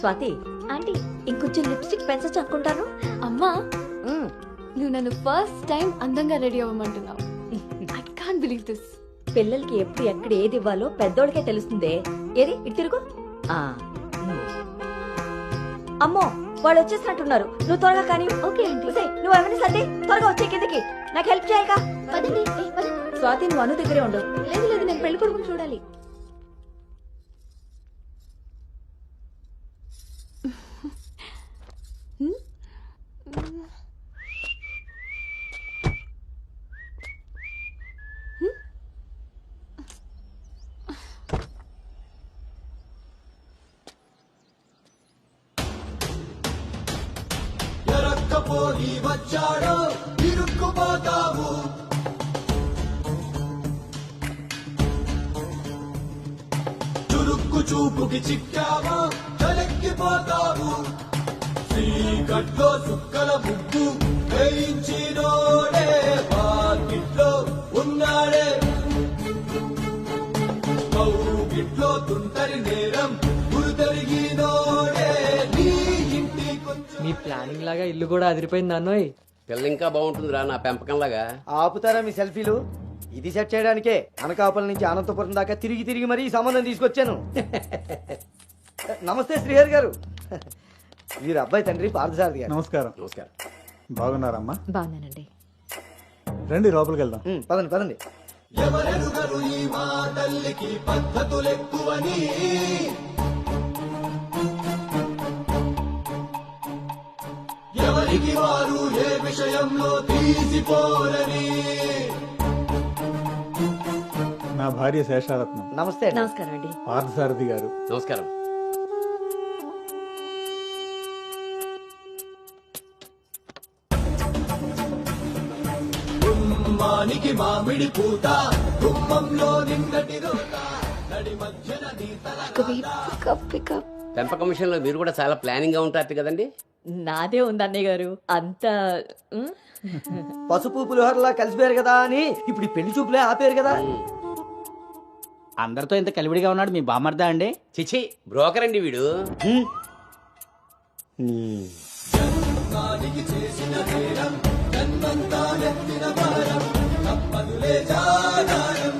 స్వాతి ఆంటీ ఇంకొంచెం లిప్స్టిక్ పెంచచ్చు అనుకుంటాను. అమ్మా నువ్వు నన్ను ఫస్ట్ టైం అందంగా రెడీ అవ్వమంటున్నావు. I can't believe this. పిల్లలకి ఎప్పుడు ఎక్కడ ఏది ఇవ్వాలో పెద్దోళ్ళకే తెలుస్తుందే. ఏది ఇటు తిరుగు. అమ్మో వాళ్ళు వచ్చేసినట్టున్నారు. నువ్వు త్వరగా కానీ. Okay aunty. నువ్వు ఎవరిని సర్ది త్వరగా వచ్చే కిందకి. నాకు హెల్ప్ చేయాలిగా. స్వాతి నువ్వు అను దగ్గరే ఉండు. లేదు లేదు, నేను పెళ్లి కొడుకుని చూడాలి. ఎరక్కపోయి వచ్చాడో ఇరుక్కుపోతావు. చురుక్కు చూపుకి చిక్కావో తలెక్కిపోతావు. శ్రీగడ్లో చుక్కల ముగ్గు వేయించినోడే బాగిట్లో ఉన్నాడే. కౌగిట్లో తుంటరి నేరం గురుతరిగినోడే. నీ ఇంటి మీ ప్లానింగ్ లాగా ఇల్లు కూడా అదిరిపోయింది అన్నోయ్. పిల్ల ఇంకా బాగుంటుందిరా నా పెంపకంలాగా. ఆపుతారా మీ సెల్ఫీలు? ఇది సెట్ చేయడానికే అనకాపల్లి నుంచి అనంతపురం దాకా తిరిగి తిరిగి మరీ ఈ సంబంధం తీసుకొచ్చాను. నమస్తే శ్రీహరి గారు. వీరు అబ్బాయి తండ్రి పార్థసారథి గారు. నమస్కారం. నమస్కారం. బాగున్నారమ్మా? బాగున్నానండి. రండి లోపలికి వెళ్దాం. పదండి పదండి. ఎవరెరుగరు ఈ మా తల్లికి పద్ధతులెక్కువని. ఎవరికి వారు ఏ విషయంలో తీసిపోరని. నా భార్య శేషారత్నం. నమస్తే. నమస్కారం అండి. పార్థసారథి గారు. నమస్కారం. గుమ్మానికి మామిడి పూత గుమ్మంలో నిన్నటి రోత నడి మధ్యన నీ తల. పెంపకం విషయంలో మీరు కూడా చాలా ప్లానింగ్ గా ఉంటారు కదండి. నాదే ఉంది అన్నయ్య గారు. అంత పసుపు పులిహోరలా కలిసిపోయారు కదా అని ఇప్పుడు ఈ పెళ్లి చూపులే ఆపేరు కదా. అందరితో ఇంత కలివిడిగా ఉన్నాడు మీ బామర్దా అండి? చిచి బ్రోకర్ అండి వీడు. జన్మానికి చేసిన నేరం జన్మంతా నెత్తిన భారం తప్పదులే జాగారం.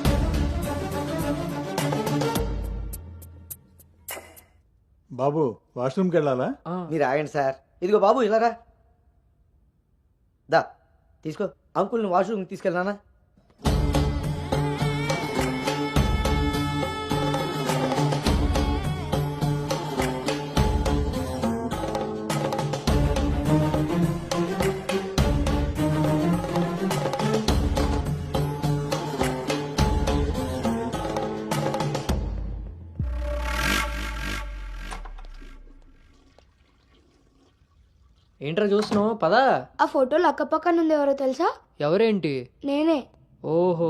బాబు వాష్రూమ్కి వెళ్ళాలా? మీరు ఆగండి సార్. ఇదిగో బాబు ఇలారా. దా తీసుకో. అంకుల్ని వాష్రూమ్ తీసుకెళ్ళానా? ఏంట్రా చూస్తున్నావు? పదా. ఆ ఫోటోలు అక్కపక్కన ఉంది. ఎవరో తెలుసా? ఎవరేంటి? నేనే. ఓహో,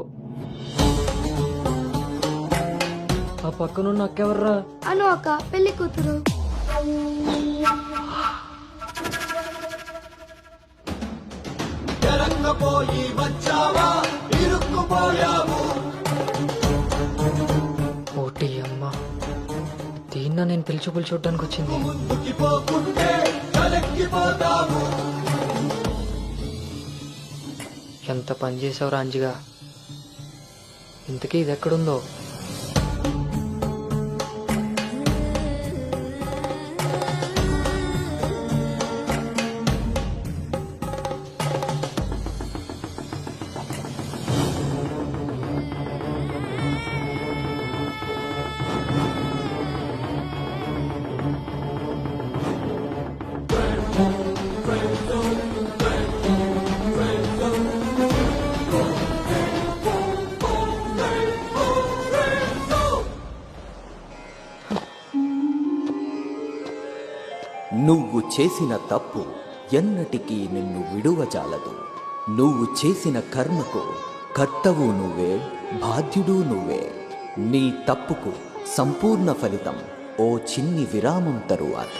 ఆ పక్కనున్న అక్కెవర్రా? అను అక్క, పెళ్లి కూతురు. ఎరక్కపోయి వచ్చావా ఇరుక్కుపోయావు. ఓటి అమ్మా, దీన్న నేను పిలిచి చూడడానికి వచ్చింది. ముందుకి పోకుంటే తలెక్కిపోతావు. ఎంత పని చేసావు రాంజిగా. ఇంతకీ ఇది ఎక్కడుందో? నువ్వు చేసిన తప్పు ఎన్నటికీ నిన్ను విడువజాలదు. నువ్వు చేసిన కర్మకు కర్తవు నువ్వే, బాధ్యుడు నువ్వే. నీ తప్పుకు సంపూర్ణ ఫలితం ఓ చిన్ని విరామం తరువాత.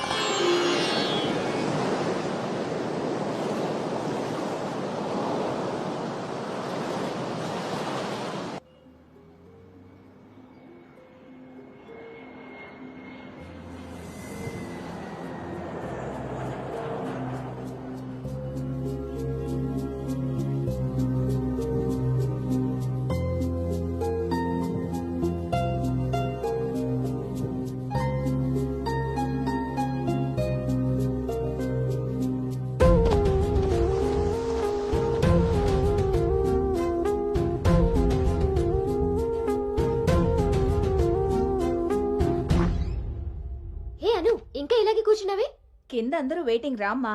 కింద అందరూ వెయిటింగ్ రామ్మా.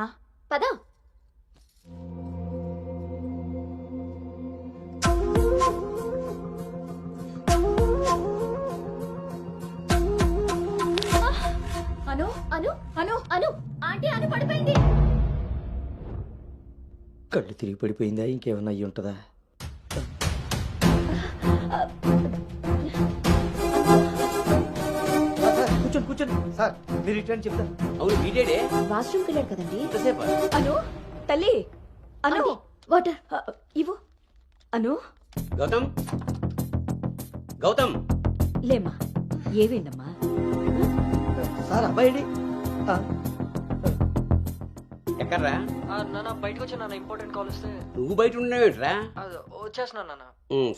పదా. అను అను అను అను ఆంటీ అను పడిపోయింది. కళ్ళు తిరిగి పడిపోయిందా, ఇంకేమన్నా అయ్యి ఉంటుందా? కూర్చోండి కూర్చోండి సార్, మీరు రిటర్న్ చెప్తారు. అవును వీడేడే వాష్రూమ్కి వెళ్ళాడు కదండి. ఎంతసేపు? అను తల్లి అను వాటర్ ఇవ్వు. అను గౌతమ్ గౌతమ్ లేమ్మా, ఏవేందమ్మా? సార్ అబ్బాయి ఎక్కడ్రా? నాన్న బయటకు వచ్చా నాన్న, ఇంపార్టెంట్ కాల్ వస్తే. నువ్వు బయట ఉండవేంట్రా? వచ్చేస్తున్నా నాన్న.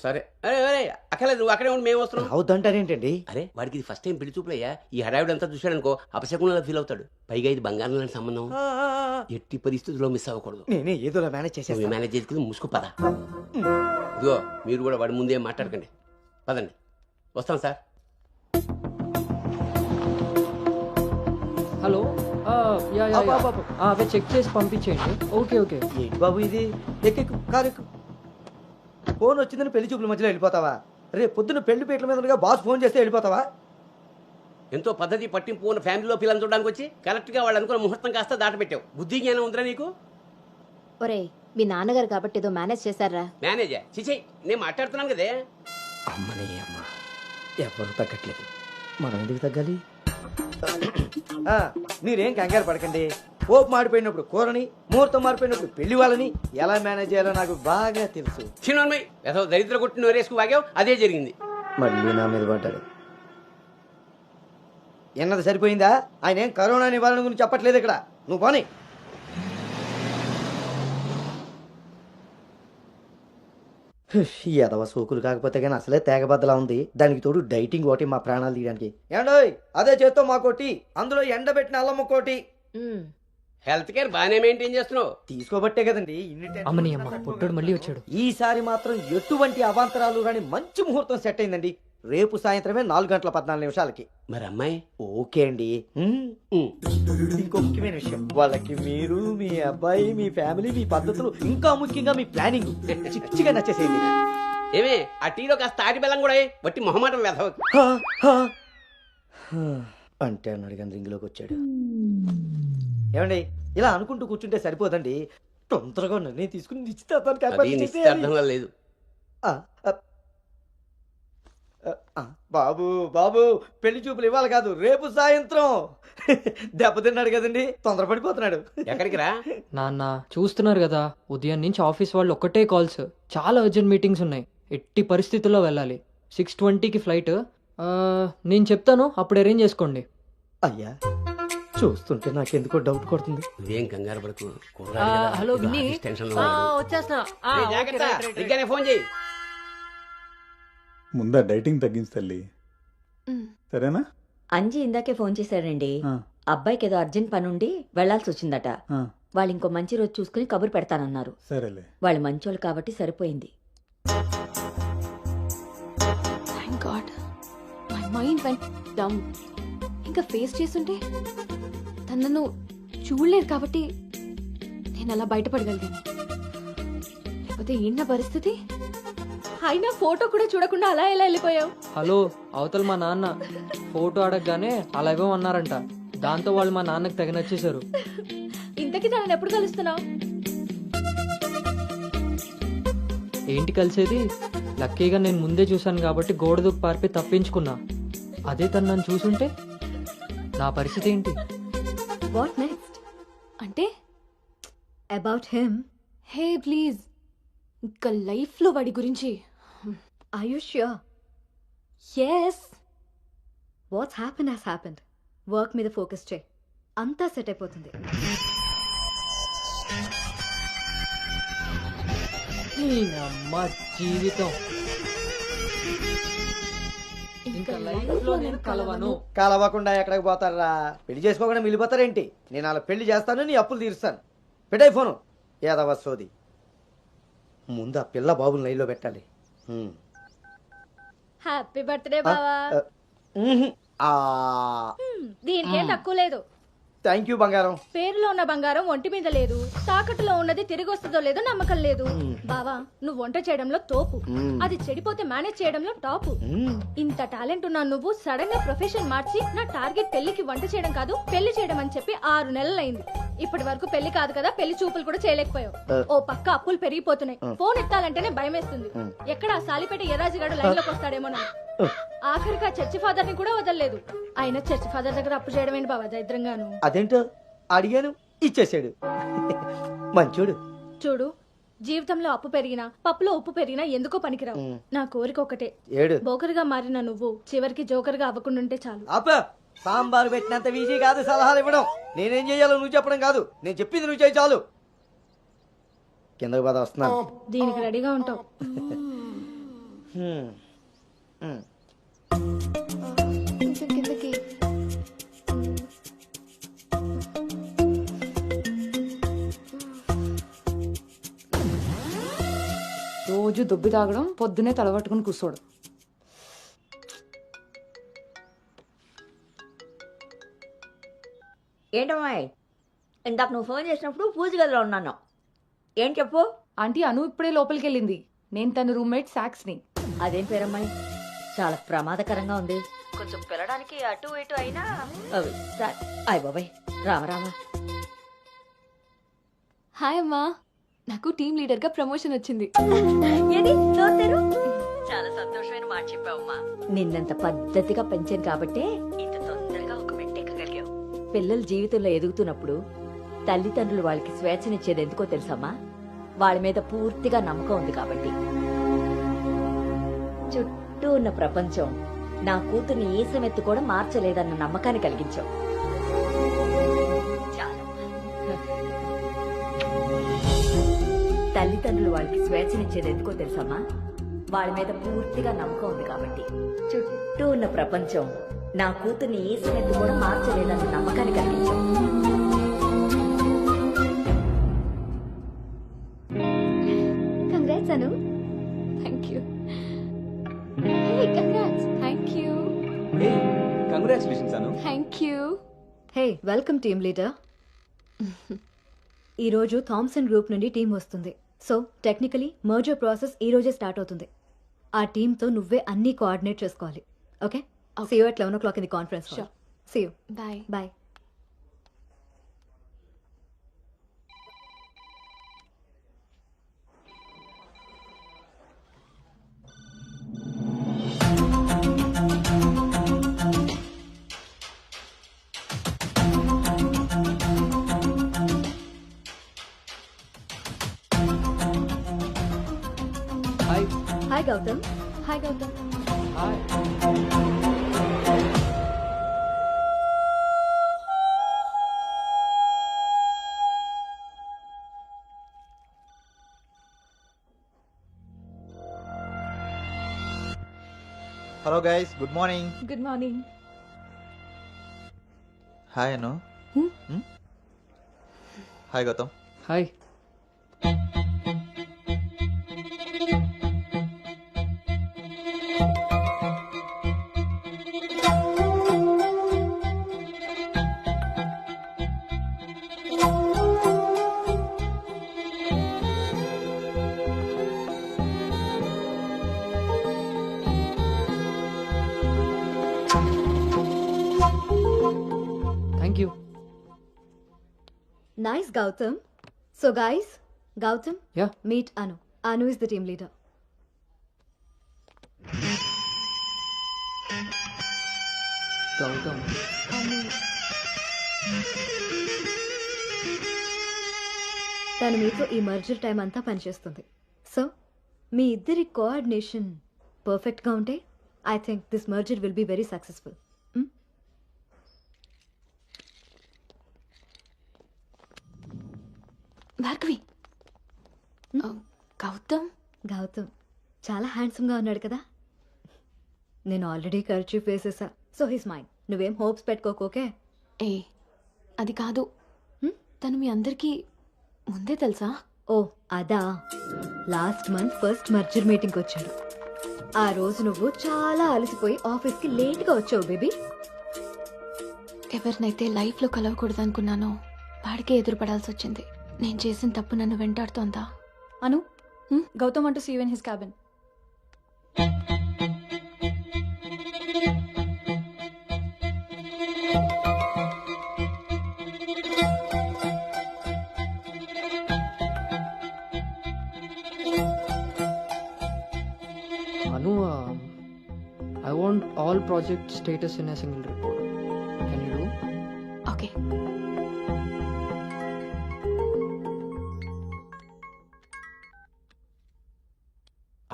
సరే. అరే అరే అక్కర్లేదు, నువ్వు అక్కడే ఉండి మేము వస్తున్నాం. అవుతుంటారేంటండి? అరే వాడికి ఇది ఫస్ట్ టైం పెళ్లి చూపులయ్యా. ఈ హడావిడి అంతా చూశాడనుకో అపశకునంలా ఫీల్ అవుతాడు. పైగా ఇది బంగారం లాంటి సంబంధం, ఎట్టి పరిస్థితుల్లో మిస్ అవ్వకూడదు. నేనే ఏదోలా మేనేజ్ చేసేస్తాను. మేనేజ్ చేసుకుని ముసుగు పద. ఇదిగో మీరు కూడా వాడి ముందే మాట్లాడకండి. పదండి, వస్తాం సార్. హలో, అవే చెక్ చేసి పంపించేయండి. Okay okay. ఏంటి బాబు ఇది? ఎక్కెక్కు, కారు ఎక్కు. ఫోన్ వచ్చిందని పెళ్లి చూపుల మధ్యలో వెళ్ళిపోతావా? రేపు పొద్దున్న పెళ్లి పీటల మీద ఉండగా బాస్ ఫోన్ చేస్తే వెళ్ళిపోతావా? ఎంతో పద్ధతి పట్టింపు ఉన్న ఫ్యామిలీలో పిల్లలు చూడడానికి వచ్చి కరెక్ట్గా వాళ్ళు అనుకున్న ముహూర్తం కాస్త దాటపెట్టావు. బుద్ధి జ్ఞానం ఉందిరా నీకు? ఒరే మీ నాన్నగారు కాబట్టి ఏదో మేనేజ్ చేశారా? మేనేజా? చిచి, నేను మాట్లాడుతున్నాను కదే. అమ్మనే అమ్మ, ఎవరు తగ్గట్లేదు, మనం ఎందుకు తగ్గాలి? మీరేం కంగారు పడకండి. పోపు మాడిపోయినప్పుడు కూరని, ముహూర్తం మారిపోయినప్పుడు పెళ్లి వాళ్ళని ఎలా మేనేజ్ చేయాలో నాకు బాగా తెలుసు. చిన్నమ్మాయి ఏదో దరిద్ర కొట్టి నోరేసుకు వాగావు, అదే జరిగింది. మళ్ళీ నా మీద పడ్డాడు. ఎన్నది సరిపోయిందా? ఆయన ఏం కరోనా నివారణ గురించి చెప్పట్లేదు ఇక్కడ. నువ్వు పోనీ. ఎదవ సోకులు కాకపోతే కానీ అసలే తేగబద్దలా ఉంది. దానికి తోడు డైటింగ్ ఒకటి మా ప్రాణాలు తీయడానికి. ఏండోయ్ అదే చేత్తో మాకోటి, అందులో ఎండబెట్టిన అల్లం ఒకటి. హెల్త్ కేర్ బాగానే మెయింటైన్ చేస్తున్నావు. తీసుకోబట్టే కదండి అమ్మని అమ్మ, పుట్టోడు మళ్ళీ వచ్చాడు. ఈసారి మాత్రం ఎటువంటి అవాంతరాలు రాని మంచి ముహూర్తం సెట్ అయిందండి. రేపు సాయంత్రమే 4:14 మరి అమ్మాయి? ఓకే అండి. ఇంకో ముఖ్యమైన విషయం, వాళ్ళకి మీరు, మీ అబ్బాయి, మీ ఫ్యామిలీ, మీ పద్ధతులు, ఇంకా ముఖ్యంగా మీ ప్లానింగ్ చిచ్చిగా నచ్చేసేయండి. ఏమే ఆ టీలో కాస్త తాటి బెల్లం కూడా బట్టి మొహమాటం వెధవకు. అంటే అన్నాడు కానీ రింగ్లోకి వచ్చాడు. ఏమండి ఇలా అనుకుంటూ కూర్చుంటే సరిపోదండి. తొందరగా నిర్ణయం తీసుకుని నిశ్చితార్థంగా లేదు. బాబు బాబు పెళ్లి చూపులు ఇవ్వాలి కాదు, రేపు సాయంత్రం. దెబ్బతిన్నాడు కదండి, తొందరపడిపోతున్నాడు. ఎక్కడికి రా నాన్న, చూస్తున్నారు కదా ఉదయం నుంచి ఆఫీస్ వాళ్ళు ఒక్కటే కాల్స్. చాలా అర్జెంట్ మీటింగ్స్ ఉన్నాయి, ఎట్టి పరిస్థితుల్లో వెళ్ళాలి. 6:20కి ఫ్లైట్. నేను చెప్తాను, అప్పుడు అరేంజ్ చేసుకోండి. అయ్యా చూస్తుంటే నాకెందుకో డౌట్ కొడుతుంది. నువ్వేం కంగారు పడకు. హలో విన్నీ, వచ్చేస్తున్నా, ఫోన్ చేయి. ముందా డైటింగ్ తగ్గించి తల్లి, సరేనా? అంజీ ఇందాకే ఫోన్ చేశాడండి. అబ్బాయికి ఏదో అర్జెంట్ పని ఉండి వెళ్లాల్సి వచ్చిందట. వాళ్ళు ఇంకో మంచి రోజు చూసుకుని కబురు పెడతానన్నారు. సరేలే, వాళ్ళు మంచోళ్ళు కాబట్టి సరిపోయింది. Thank God my mind vent down. ఇంకా ఫేస్ చేస్తుంటే తనను చూడలేదు కాబట్టి నేను అలా బయటపడగలిగాను. లేకపోతే ఏంటి పరిస్థితి? అయినా ఫోటో కూడా చూడకుండా అలా ఎలా వెళ్ళిపోయావు? హలో, అవతల మా నాన్న ఫోటో అడగగానే అలా ఇవ్వమన్నారంట. దాంతో వాళ్ళు మా నాన్నకి తెగ నచ్చేశారు. ఇంతకీ తనని ఎప్పుడు కలుస్తున్నావు? ఏంటి కలిసేది? లక్కీగా నేను ముందే చూశాను కాబట్టి గోడ దూకి పారిపోయి తప్పించుకున్నా. అదే తను నన్ను చూసుంటే నా పరిస్థితి ఏంటి? What next? అంటే అబౌట్ హిమ్. హే ప్లీజ్, ఇంకా లైఫ్లో వాడి గురించి. Are you sure? Yes. What's happened has happened. Work మీద ఫోకస్ చేయి, అంతా సెట్ అయిపోతుంది. అమ్మ జీవితం ఇంకా లైఫ్ లో నేను కలవను. కలవకుండా ఎక్కడికి పోతారా? పెళ్లి చేసుకోకుండా మిగిలిపోతారేంటి? నేను అలా పెళ్లి చేస్తాను, నీ అప్పులు తీరుస్తాను. పెట్టాయి ఫోను. ఏదవ సోది. ముందు ఆ పిల్ల బాబుని లైన్లో పెట్టాలి. హ్యాపీ బర్త్డే బావా. ఆ దీనికేం తక్కువ లేదు. థ్యాంక్ యూ బంగారం. పేరులో ఉన్న బంగారం ఒంటి మీద లేదు, తాకట్టులో ఉన్నది తిరిగి వస్తుందో లేదో నమ్మకం లేదు. బావా నువ్వు వంట చేయడంలో తోపు, అది చెడిపోతే మేనేజ్ చేయడంలో టాపు. ఇంత టాలెంట్ ఉన్న నువ్వు సడన్ గా ప్రొఫెషన్ మార్చి నా టార్గెట్ పెళ్లికి వంట చేయడం కాదు పెళ్లి చేయడం అని చెప్పి 6 నెలలైంది. ఇప్పటి వరకు పెళ్లి కాదు కదా, పెళ్లి చూపులు కూడా చేయలేకపోయావు. ఓ పక్క అప్పులు పెరిగిపోతున్నాయి, ఫోన్ ఎత్తాలంటేనే భయం వేస్తుంది. ఎక్కడ సాలిపేట ఎర్రాజిగాడు లైన్ లోకి వస్తాడేమో. ఆఖరిగా చర్చి ఫాదర్ ని కూడా వదలలేదు. ఆయన చర్చి ఫాదర్ దగ్గర అప్పు చేయడం ఏంటి బాబా దరిద్రంగాను. అదేంటో అడిగాను, ఇచ్చేసాడు. మంచోడు. చూడు, జీవితంలో అప్పు పెరిగినా పప్పులో ఉప్పు పెరిగినా ఎందుకో పనికిరావు. నా కోరిక ఒకటే, బోకర్గా మారిన నువ్వు చివరికి జోకర్గా అవ్వకుండుంటే చాలు. సాంబార్ పెట్టినంత ఈజీ కాదు సలహాలు ఇవ్వడం. నేనేం చేయాలో నువ్వు చెప్పడం కాదు, నేను చెప్పింది నువ్వు చేయి చాలు. కిందకు పద, వస్తున్నాను. దీనికి రెడీగా ఉంటావు. కిందకి రోజు దుబ్బి తాగడం, పొద్దునే తలబట్టుకుని కూర్చోడు. ఏంటమ్మాయి, ఇందాక నువ్వు ఫోన్ చేసినప్పుడు పూజ గదిలో ఉన్నాను. ఏం చెప్పు. ఆంటీ అను ఇప్పుడే లోపలికి వెళ్ళింది. నేను తన రూమ్మేట్ సాక్స్ని. అదేం పేరమ్మాయి, చాలా ప్రమాదకరంగా ఉంది. కొంచెం పిల్లడానికి అటు ఇటు అయినా అయ్య బాబాయ్. రామరామా. హాయ్ అమ్మా, నాకు టీమ్ లీడర్ గా ప్రమోషన్ వచ్చింది. చాలా సంతోషమైన మాట చెప్పావమ్మా. నిన్నంత పద్ధతిగా పెంచాను కాబట్టే ఇంత తొందరగా ఒక మెట్టెక్కగలిగావు. పిల్లల జీవితంలో ఎదుగుతున్నప్పుడు తల్లిదండ్రులు వాళ్ళకి స్వేచ్ఛనిచ్చేది ఎందుకో తెలుసమ్మా? వాళ్ళ మీద పూర్తిగా నమ్మకం ఉంది కాబట్టి. చుట్టూ ఉన్న ప్రపంచం నా కూతుర్ని ఏ సమెత్తు కూడా మార్చలేదన్న నమ్మకాన్ని కలిగించావు. తల్లిదండ్రులు వాళ్ళకి స్వేచ్ఛనిచ్చేది ఎందుకో తెలుసమ్మా? వాళ్ళ మీద పూర్తిగా నమ్మకం ఉంది కాబట్టి. చుట్టూ ఉన్న ప్రపంచం నా కూతుర్ని ఏ సమెత్తు కూడా మార్చలేదన్న నమ్మకాన్ని కలిగించావు. Congrats Anu. Thank you. Hey congrats. Thank you. Congratulations Anu. Thank you. Hey welcome team leader. ఈరోజు థామ్సన్ గ్రూప్ నుండి టీం వస్తుంది. సో టెక్నికలీ మర్జర్ ప్రాసెస్ ఈ రోజే స్టార్ట్ అవుతుంది. ఆ టీంతో నువ్వే అన్ని కోఆర్డినేట్ చేసుకోవాలి. Okay, see you at 11 o'clock in the conference hall. Sure. See you. Bye. Bye. Hi. Hi Gautam. Hi Gautam. Hi. Hello guys, good morning. Good morning. Hi Anu. Hi Gautam. Hi. Thank you. Nice, Gautam. So guys, Gautam, Yeah. meet Anu. Anu is the team leader. Gautam. తను మీతో ఈ merger time అంతా పనిచేస్తుంది. So మీ ఇద్దరి coordination పర్ఫెక్ట్గా ఉంటే I think this merger will be very successful. Bhargavi. Gautam. Gautam చాలా హ్యాండ్సమ్గా ఉన్నాడు కదా. నేను ఆల్రెడీ ఖర్చు వేసేసా. So his mind. నువ్వేం హోప్స్ పెట్టుకోకే. ఏ అది కాదు, తను మీ అందరికీ ముందే తెలుసా? ఓ అదా, లాస్ట్ మంత్ ఫస్ట్ మర్జర్ మీటింగ్కి వచ్చాడు. ఆ రోజు నువ్వు చాలా అలసిపోయి ఆఫీస్కి లేట్గా వచ్చావు బేబీ. ఎవరినైతే లైఫ్లో కలవకూడదు అనుకున్నానో వాడికే ఎదురుపడాల్సి వచ్చింది. నేను చేసిన తప్పు నన్ను వెంటాడుతోందా? అను, Gautam want to see you in his cabin. Anu, I want all project status in a single report. Can you do? Okay.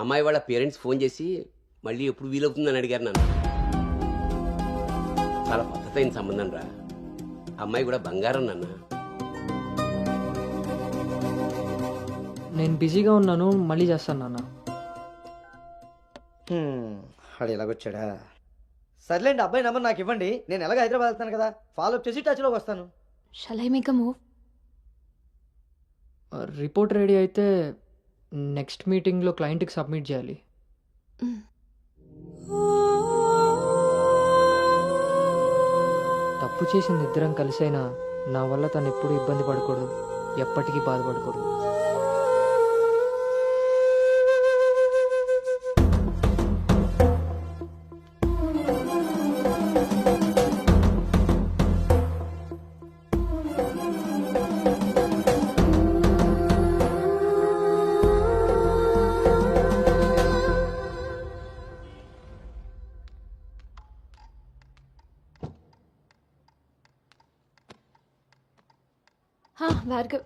అమ్మాయి వాళ్ళ పేరెంట్స్ ఫోన్ చేసి మళ్ళీ ఎప్పుడు వీలవుతుందని అడిగారు నన్ను. చాలా పద్ధతైన సంబంధం రా. అమ్మాయి కూడా బంగారం నాన్న. నేను బిజీగా ఉన్నాను, మళ్ళీ చేస్తాను నాన్న. వాడు ఎలాగొచ్చాడా? సర్లేండి, అబ్బాయి నెంబర్ నాకు ఇవ్వండి. నేను ఎలాగ హైదరాబాద్ వెళ్తాను కదా, ఫాలో అప్ చేసి టచ్లోకి వస్తాను. Shall I make a move? Report ready అయితే నెక్స్ట్ మీటింగ్లో క్లయింట్కి సబ్మిట్ చేయాలి. తప్పు చేసింది ఇద్దరం కలిసైనా నా వల్ల తను ఎప్పుడు ఇబ్బంది పడకూడదు, ఎప్పటికీ బాధపడకూడదు. Bhargav,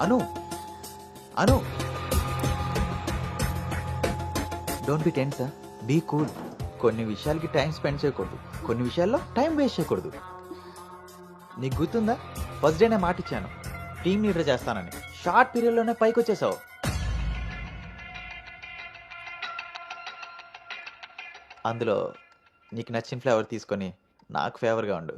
Anu Anu don't be tense, be cool. కొన్ని విషయాలకి టైం స్పెండ్ చేయకూడదు, కొన్ని విషయాల్లో టైం వేస్ట్ చేయకూడదు. నీకు గుర్తుందా, ఫస్ట్ డే నేను మాట ఇచ్చాను టీమ్ లీడర్ చేస్తానని. షార్ట్ పీరియడ్లోనే పైకి వచ్చేసావు. అందులో నీకు నచ్చిన ఫ్లేవర్ తీసుకొని నాకు ఫేవర్గా ఉండు.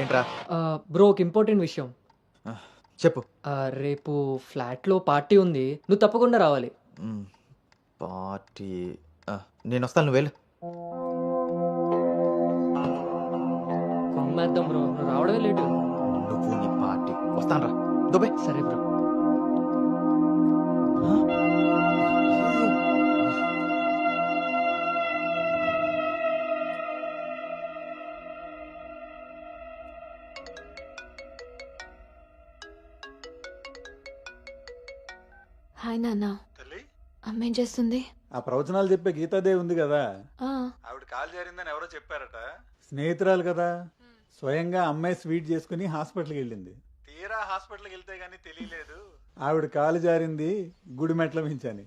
ఏంట్రా? బ్రో, ఒక ఇంపార్టెంట్ విషయం చెప్పు. రేపు ఫ్లాట్లో పార్టీ ఉంది, నువ్వు తప్పకుండా రావాలి. పార్టీ? నేను వస్తాను, నువ్వు వెళ్ళు. కొమ్మేద్దాం బ్రో, నువ్వు రావడమే లేటు. నువ్వు నీ పార్టీ, వస్తాను రా. దుబాయ్. సరే బ్రో. హాయ్ నాన్న. అమ్మ ఏం చేస్తుంది? ఆ ప్రవచనాలు చెప్పే గీతాదేవి ఉంది కదా, ఆ, ఆవిడ కాల్ జారిందని ఎవరో చెప్పారట. స్నేహితురాలు కదా, స్వయంగా అమ్మాయి స్వీట్ చేసుకుని హాస్పిటల్కి వెళ్ళింది. తీరా హాస్పిటల్కి వెళ్తే గానీ తెలియలేదు ఆవిడ కాలు జారింది గుడి మెట్ల మించని.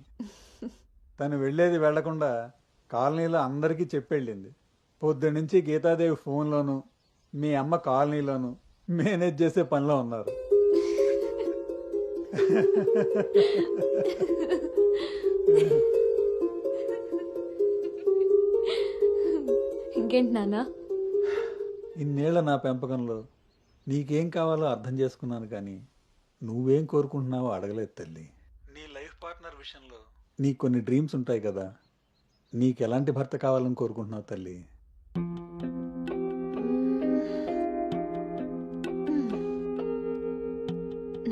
తను వెళ్ళేది వెళ్లకుండా కాలనీలో అందరికీ చెప్పెళ్ళింది. పొద్దున్నుంచి గీతాదేవి ఫోన్లోను, మీ అమ్మ కాలనీలోను మేనేజ్ చేసే పనిలో ఉన్నారు. ఇంకేంటి నాన్న? ఇన్నేళ్ల నా పెంపకంలో నీకేం కావాలో అర్థం చేసుకున్నాను, కానీ నువ్వేం కోరుకుంటున్నావో అడగలేదు తల్లి. నీ లైఫ్ పార్ట్నర్ విషయంలో నీకు కొన్ని డ్రీమ్స్ ఉంటాయి కదా, నీకు ఎలాంటి భర్త కావాలని కోరుకుంటున్నావు తల్లి?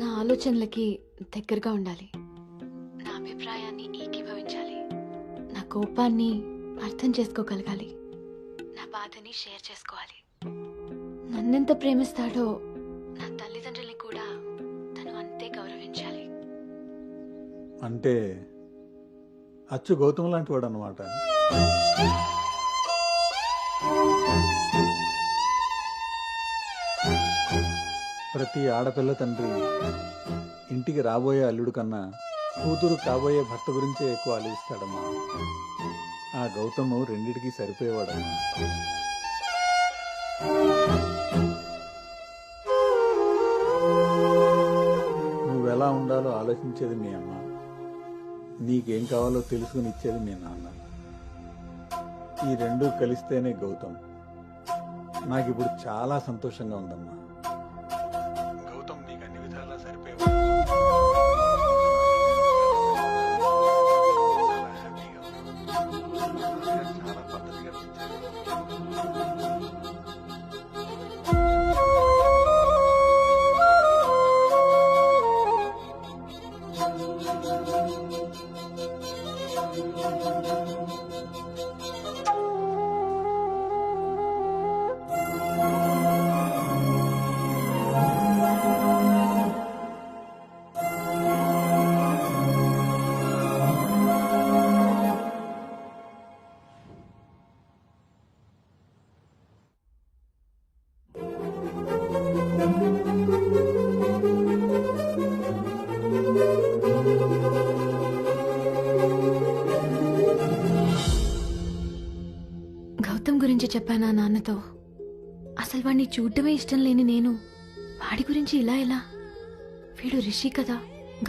నా ఆలోచనలకి దగ్గరగా ఉండాలి, నా అభిప్రాయాన్ని ఏకీభవించాలి, నా కోపాన్ని అర్థం చేసుకోగలగాలి, నా బాధని షేర్ చేసుకోవాలి. నన్నెంత ప్రేమిస్తాడో నా తల్లిదండ్రుల్ని కూడా తను అంతే గౌరవించాలి. అంటే అచ్చు గౌతమ్ లాంటి వాడు అన్నమాట. ప్రతి ఆడపిల్ల తండ్రి ఇంటికి రాబోయే అల్లుడు కన్నా కూతురు కాబోయే భర్త గురించే ఎక్కువ ఆలోచిస్తాడమ్మా. ఆ గౌతమ్ రెండిటికి సరిపోయేవాడమ్మా. నువ్వెలా ఎలా ఉండాలో ఆలోచించేది మీ అమ్మ, నీకేం కావాలో తెలుసుకుని ఇచ్చేది మీ నాన్న. ఈ రెండూ కలిస్తేనే గౌతమ్. నాకిప్పుడు చాలా సంతోషంగా ఉందమ్మా. గౌతమ్ నీకు అన్ని విధాలా సరిపోయేవాడు. చాలా పద్ధతిగా గౌతమ్ గురించి చెప్పానా నాన్నతో? అసలు వాడిని చూడటమే ఇష్టం లేని నేను వాడి గురించి ఇలా ఎలా? వీడు రిషి కదా,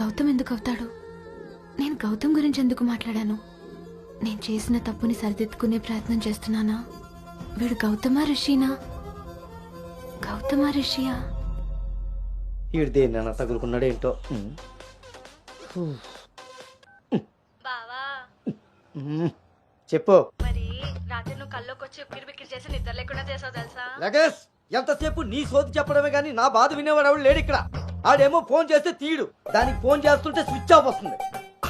గౌతమ్ ఎందుకు అవుతాడు? నేను గౌతమ్ గురించి ఎందుకు మాట్లాడాను? నేను చేసిన తప్పుని సరిదిద్దుకునే ప్రయత్నం చేస్తున్నానా? వీడు గౌతమా రిషినా? గౌతమా రిషియా? వీడు దేన్నైనా తగులుకున్నాడేంటో. చెప్పు. రాత్రి నువ్వు కల్లోకి వచ్చి ఉక్కిరి బిక్కిరి చేసి నిద్ర లేకుండా చేసావు తెలుసా? లగేష్, ఎంతసేపు నీ సోది చెప్పడమే గానీ నా బాధ వినేవాడు ఎవడు లేడు ఇక్కడ. ఆడేమో ఫోన్ చేస్తే తీయడు, దానికి ఫోన్ చేస్తుంటే స్విచ్ ఆఫ్ వస్తుంది.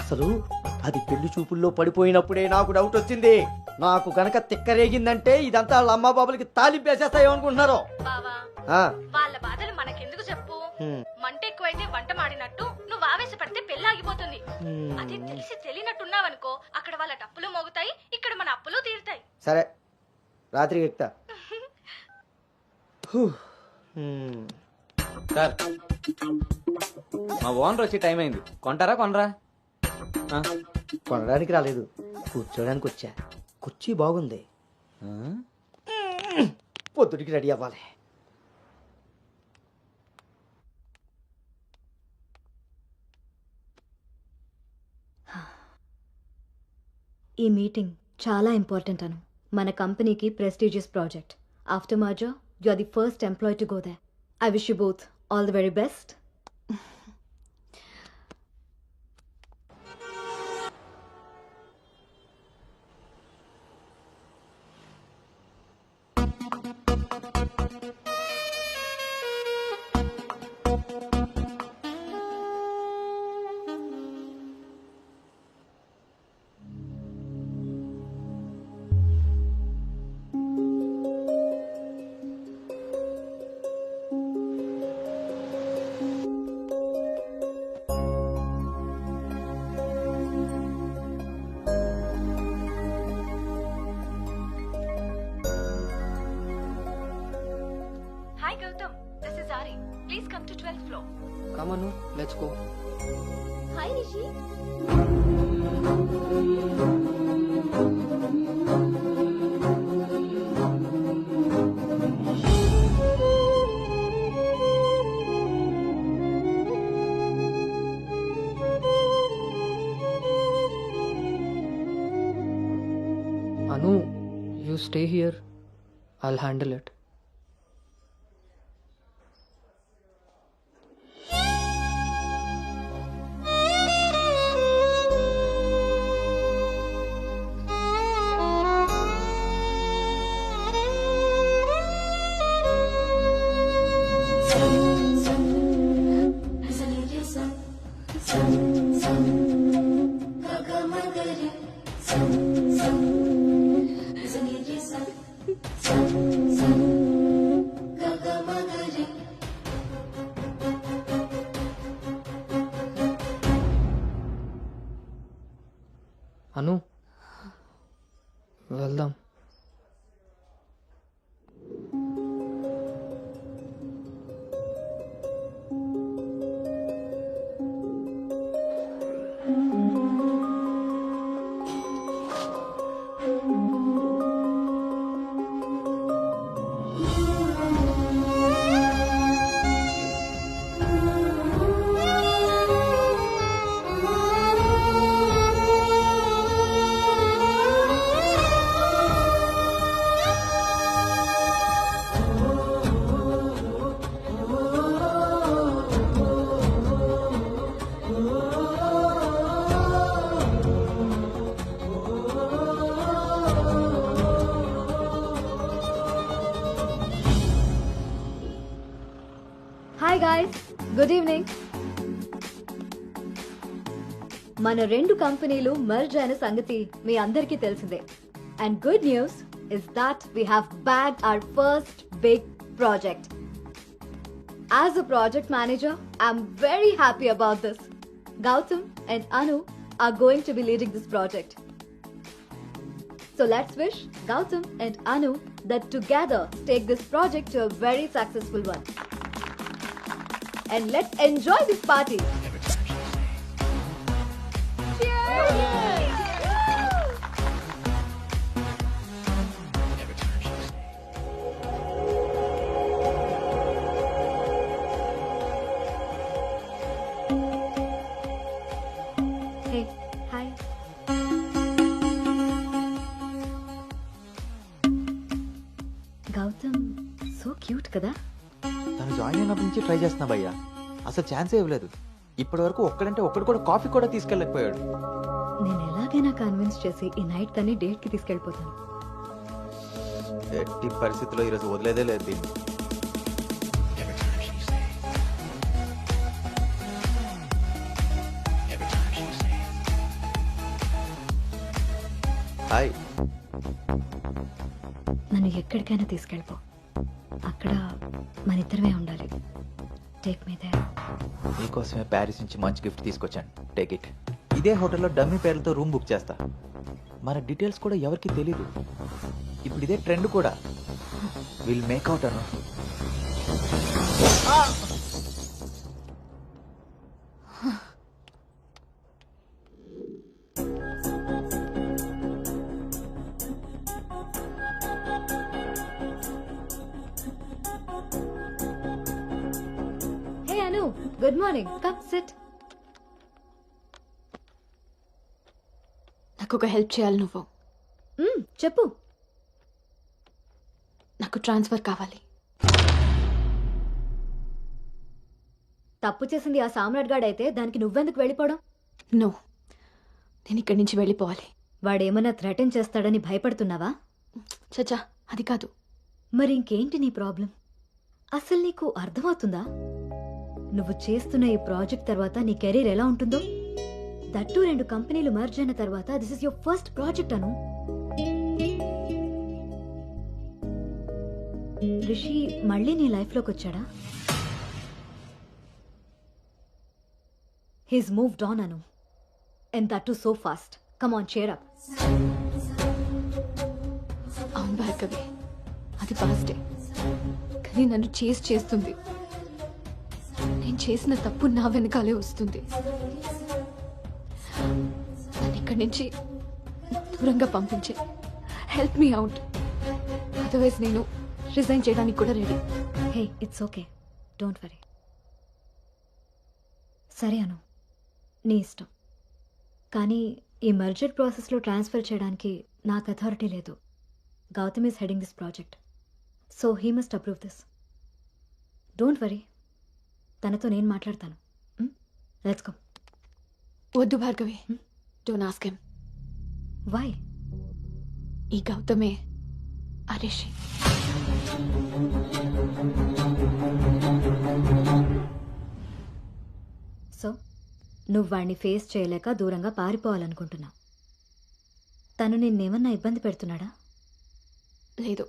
అసలు అది పెళ్లి చూపుల్లో పడిపోయినప్పుడే నాకు డౌట్ వచ్చింది. నాకు గనక తిక్కరేగిందంటే ఇదంతా వాళ్ళ అమ్మా బాబులకి తాలింపేసేస్తాయేమనుకుంటున్నారు. వాళ్ళ బాధలు మనకెందుకు చెప్పు? మంట ఎక్కువైతే వంట మాడినట్టు నువ్వు ఆవేశపడితే పెళ్లి ఆగిపోతుంది. అదే తెలిసి తెలియనట్టున్నావనుకో, అక్కడ వాళ్ళ డప్పులు మోగుతాయి, ఇక్కడ మన అప్పులు తీరుతాయి. సరే, రాత్రికి ఎక్కుతా. సార్, మా ఓనర్ వచ్చే టైం అయింది. కొంటారా కొనరా? కొనడానికి రాలేదు, కూర్చోడానికి వచ్చా. కుర్చీ బాగుంది, పొద్దుటికి రెడీ అవ్వాలి. ఈ మీటింగ్ చాలా ఇంపార్టెంట్ అను. మన కంపెనీకి prestigious project. After merger you are the first employee to go there. I wish you both all the very best. Hi Gautam, this is Ari. Please come to 12th floor. Come on, let's go. Hi Rishi. Anu, you stay here. I'll handle it. Anu, వెళ్దాం. Hi guys, good evening. మన రెండు కంపెనీలు merge అయిన సంగతి మీ అందరికీ తెలిసిందే. And good news is that we have bagged our first big project. As a project manager, I'm very happy about this. Gautam and Anu are going to be leading this project. So let's wish Gautam and Anu that together take this project to a very successful one. And let's enjoy this party. Hey, hi. Gautam so cute కదా. తను join అయినప్పటి నుంచి try చేస్తున్నా భయ్యా, అసలు ఛాన్సే ఇవ్వలేదు. ఇప్పటి వరకు ఒక్కడంటే ఒక్కడు కూడా కాఫీ కూడా తీసుకెళ్ళకపోయాడు. నేను ఎలాగైనా కన్విన్స్ చేసి ఈ నైట్ తన్ని డేట్ కి తీసుకెళ్ళిపోతాను. ఎట్టి పరిస్థితుల్లో ఈరోజు వదిలేదే లేదు దీన్ని. హాయ్. నన్ను ఎక్కడికైనా తీసుకెళ్ళిపో, అక్కడ మన ఇద్దరమే ఉండాలి. Take me there. నీకోసమే ప్యారిస్ నుంచి మంచి గిఫ్ట్ తీసుకొచ్చాను, టేక్ ఇట్. ఇదే హోటల్లో డమ్మీ పేర్లతో రూమ్ బుక్ చేస్తా. మన డీటెయిల్స్ కూడా ఎవరికి తెలీదు. ఇప్పుడు ఇదే ట్రెండ్ కూడా. Will make out Anu. Hey Anu, good morning. Come sit. నాకు ఒక హెల్ప్ చేయాలి నువ్వు. చెప్పు. నాకు ట్రాన్స్ఫర్ కావాలి. తప్పు చేసింది ఆ సామ్రాట్ గాడు అయితే దానికి నువ్వెందుకు వెళ్ళిపోవడం? నో, నేను ఇక్కడి నుంచి వెళ్ళిపోవాలి. వాడేమన్నా థ్రెటన్ చేస్తాడని భయపడుతున్నావా? చచ్చా, అది కాదు. మరి ఇంకేంటి నీ ప్రాబ్లం? అసలు నీకు అర్థమవుతుందా నువ్వు చేస్తున్న ఈ ప్రాజెక్ట్ తర్వాత నీ కెరీర్ ఎలా ఉంటుందో? దట్టు 2 కంపెనీలు మర్జ్ అయిన తర్వాత this is your first project Anu. Rishi మళ్ళీ నీ లైఫ్లోకి వచ్చాడా? He's moved on Anu. And that too so fast. Come on, cheer up. అవును భార్గవి, అది పాస్టే. కానీ నన్ను చేస్తుంది. నేను చేసిన తప్పు నా వెనకాలే వస్తుంది. నన్ను ఇక్కడి నుంచి దూరంగా పంపించే. Help me out. అదర్వైజ్ నేను రిజైన్ చేయడానికి కూడా ready. Hey, it's okay, don't worry. సరే అను, నీ ఇష్టం. కానీ ఈ మర్జర్ ప్రాసెస్లో ట్రాన్స్ఫర్ చేయడానికి నాకు అథారిటీ లేదు. Gautam is heading this project, so he must approve this. Don't worry, తనతో నేను మాట్లాడతాను. లెట్స్ గో. వద్దు Bhargavi, don't ask him. Why? ఈ గౌతమే ఆ రిషి. సో నువ్వు వాడిని ఫేస్ చేయలేక దూరంగా పారిపోవాలనుకుంటున్నావు. తను నిన్నేమన్నా ఇబ్బంది పెడుతున్నాడా? లేదు.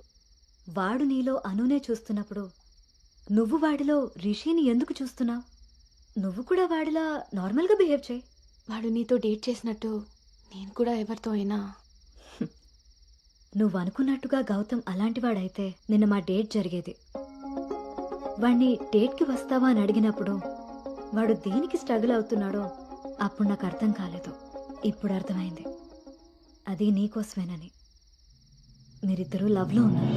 వాడు నీలో అనునే చూస్తున్నప్పుడు నువ్వు వాడిలో రిషిని ఎందుకు చూస్తున్నావు? నువ్వు కూడా వాడిలా నార్మల్గా బిహేవ్ చేయి. వాడు నీతో డేట్ చేసినట్టు నేను కూడా ఎవరితో అయినా. నువ్వు అనుకున్నట్టుగా గౌతమ్ అలాంటి వాడైతే నిన్న మా డేట్ జరిగేది. వాడిని డేట్కి వస్తావా అని అడిగినప్పుడు వాడు దేనికి స్ట్రగుల్ అవుతున్నాడో అప్పుడు నాకు అర్థం కాలేదు. ఇప్పుడు అర్థమైంది, అది నీకోసమేనని. మీరిద్దరూ లవ్లో ఉన్నారు.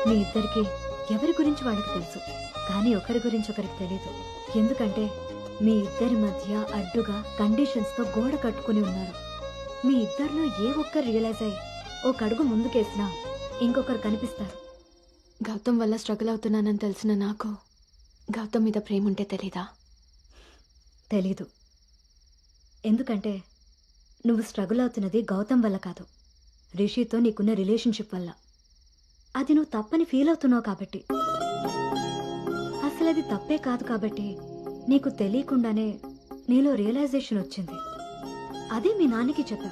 మీ ఇద్దరికి ఎవరి గురించి వాళ్ళకి తెలుసు, కానీ ఒకరి గురించి ఒకరికి తెలీదు. ఎందుకంటే మీ ఇద్దరి మధ్య అడ్డుగా కండిషన్స్తో గోడ కట్టుకుని ఉన్నారు. మీ ఇద్దరిలో ఏ ఒక్కరు రియలైజ్ అయ్యి ఒక అడుగు ముందుకేసినా ఇంకొకరు కనిపిస్తారు. గౌతమ్ వల్ల స్ట్రగుల్ అవుతున్నానని తెలిసిన నాకు గౌతమ్ మీద ప్రేమ ఉంటే తెలీదా? తెలీదు. ఎందుకంటే నువ్వు స్ట్రగుల్ అవుతున్నది గౌతమ్ వల్ల కాదు, రిషితో నీకున్న రిలేషన్షిప్ వల్ల. అది నువ్వు తప్పని ఫీల్ అవుతున్నావు కాబట్టి. అసలు అది తప్పే కాదు కాబట్టి నీకు తెలియకుండానే నీలో రియలైజేషన్ వచ్చింది. అదే మీ నాన్నకి చెప్పా.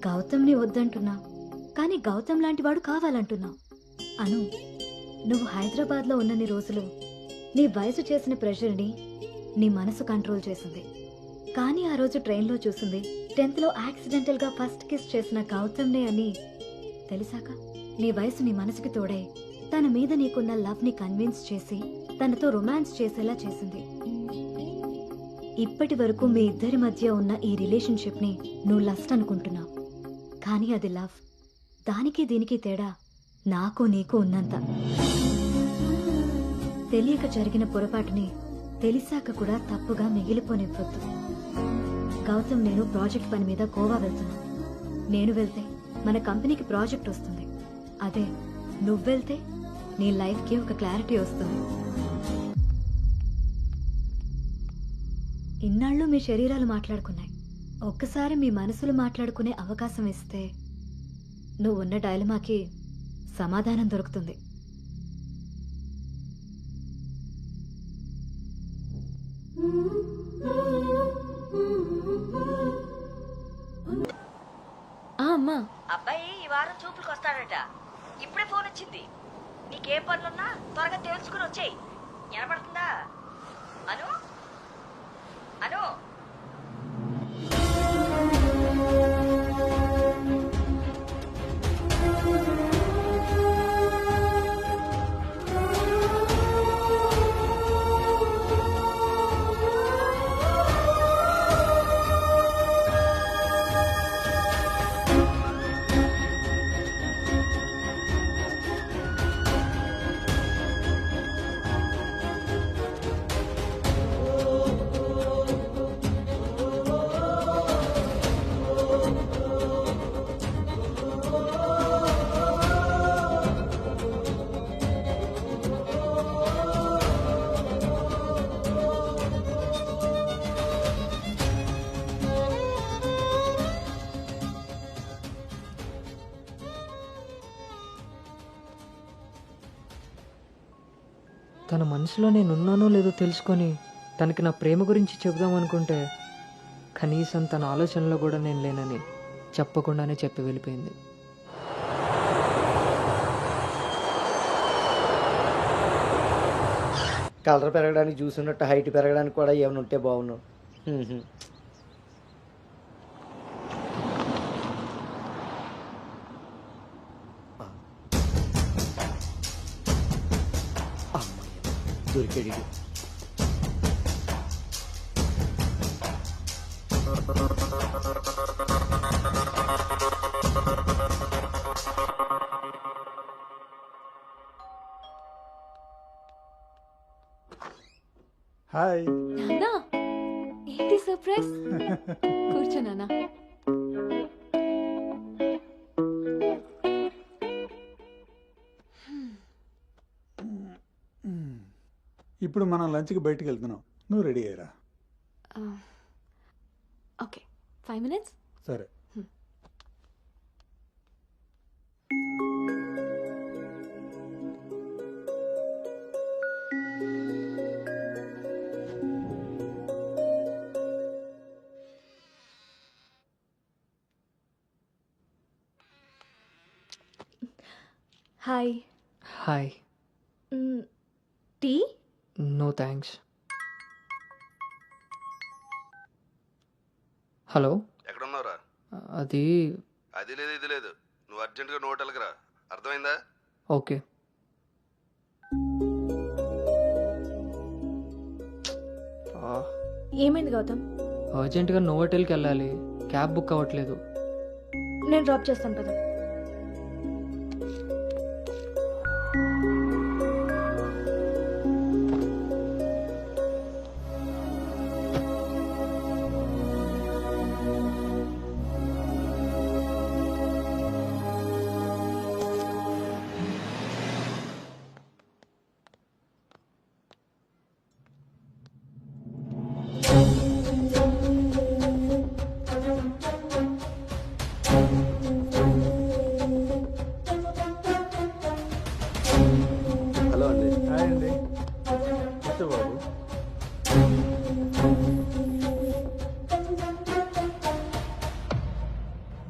గౌతమ్ని వద్దంటున్నా, కానీ గౌతమ్ లాంటి వాడు కావాలంటున్నావు. అను, నువ్వు హైదరాబాద్లో ఉన్నన్ని రోజులు నీ వయసు చేసిన ప్రెషర్ని నీ మనసు కంట్రోల్ చేసింది. కానీ ఆ రోజు ట్రైన్లో చూసింది 10th లో యాక్సిడెంటల్గా ఫస్ట్ కిస్ చేసిన గౌతమ్నే అని తెలిసాక నీ వయసు నీ మనసుకి తోడై తన మీద నీకున్న లవ్ని కన్విన్స్ చేసి తనతో రొమాన్స్ చేసేలా చేసింది. ఇప్పటి వరకు మీ ఇద్దరి మధ్య ఉన్న ఈ రిలేషన్షిప్ని నువ్వు లస్ట్ అనుకుంటున్నావు, కానీ అది లవ్. దానికి దీనికి తేడా నాకు నీకు ఉన్నంత. తెలియక జరిగిన పొరపాటుని తెలిసాక కూడా తప్పుగా మిగిలిపోనివ్వద్దు. గౌతమ్, నేను ప్రాజెక్ట్ పని మీద గోవా వెళ్తున్నా. నేను వెళ్తే మన కంపెనీకి ప్రాజెక్ట్ వస్తుంది. అదే నువ్వు వెళ్తే నీ లైఫ్కి ఒక క్లారిటీ వస్తుంది. ఇన్నాళ్ళు మీ శరీరాలు మాట్లాడుకున్నాయి. ఒక్కసారి మీ మనసులు మాట్లాడుకునే అవకాశం ఇస్తే నువ్వున్న డైలమాకి సమాధానం దొరుకుతుంది. అమ్మా, అబ్బాయి ఈ వారం చూపులకు వస్తాడట. ఇప్పుడే ఫోన్ వచ్చింది. నీకేం పనులున్నా త్వరగా తెలుసుకుని వచ్చేయి. వినపడుతుందా? అను అను తన మనసులో నేనున్నానో లేదో తెలుసుకొని తనకి నా ప్రేమ గురించి చెబుదాం అనుకుంటే కనీసం తన ఆలోచనలో కూడా నేను లేనని చెప్పకుండానే చెప్పి వెళ్ళిపోయింది. కలర్ పెరగడానికి చూసినట్టు హైట్ పెరగడానికి కూడా ఏమైనా ఉంటే బాగున్నావు. దొరికాడు. హాయ్. నాన్నా, ఏంటి సర్ప్రైజ్? కూర్చో నాన్న. ఇప్పుడు మనం లంచ్కి బయటికి వెళ్తున్నాం. నువ్వు రెడీ అయ్యరా. Okay, 5 minutes. సరే. Hi. Hi. Tea? No thanks. Hello, ఎక్కడున్నావురా? అది అది లేదు ఇది లేదు, నువ్వు అర్జెంటుగా నువ్వు హోటల్కి రా. అర్థమైందా? ఓకే. ఏమైంది గౌతమ్? అర్జెంటుగా నోవోటెల్కి వెళ్ళాలి. క్యాబ్ బుక్ అవ్వట్లేదు. నేను డ్రాప్ చేస్తాను కదా. హలో అండి. హాయ్ అండి. నమస్తే బాబు.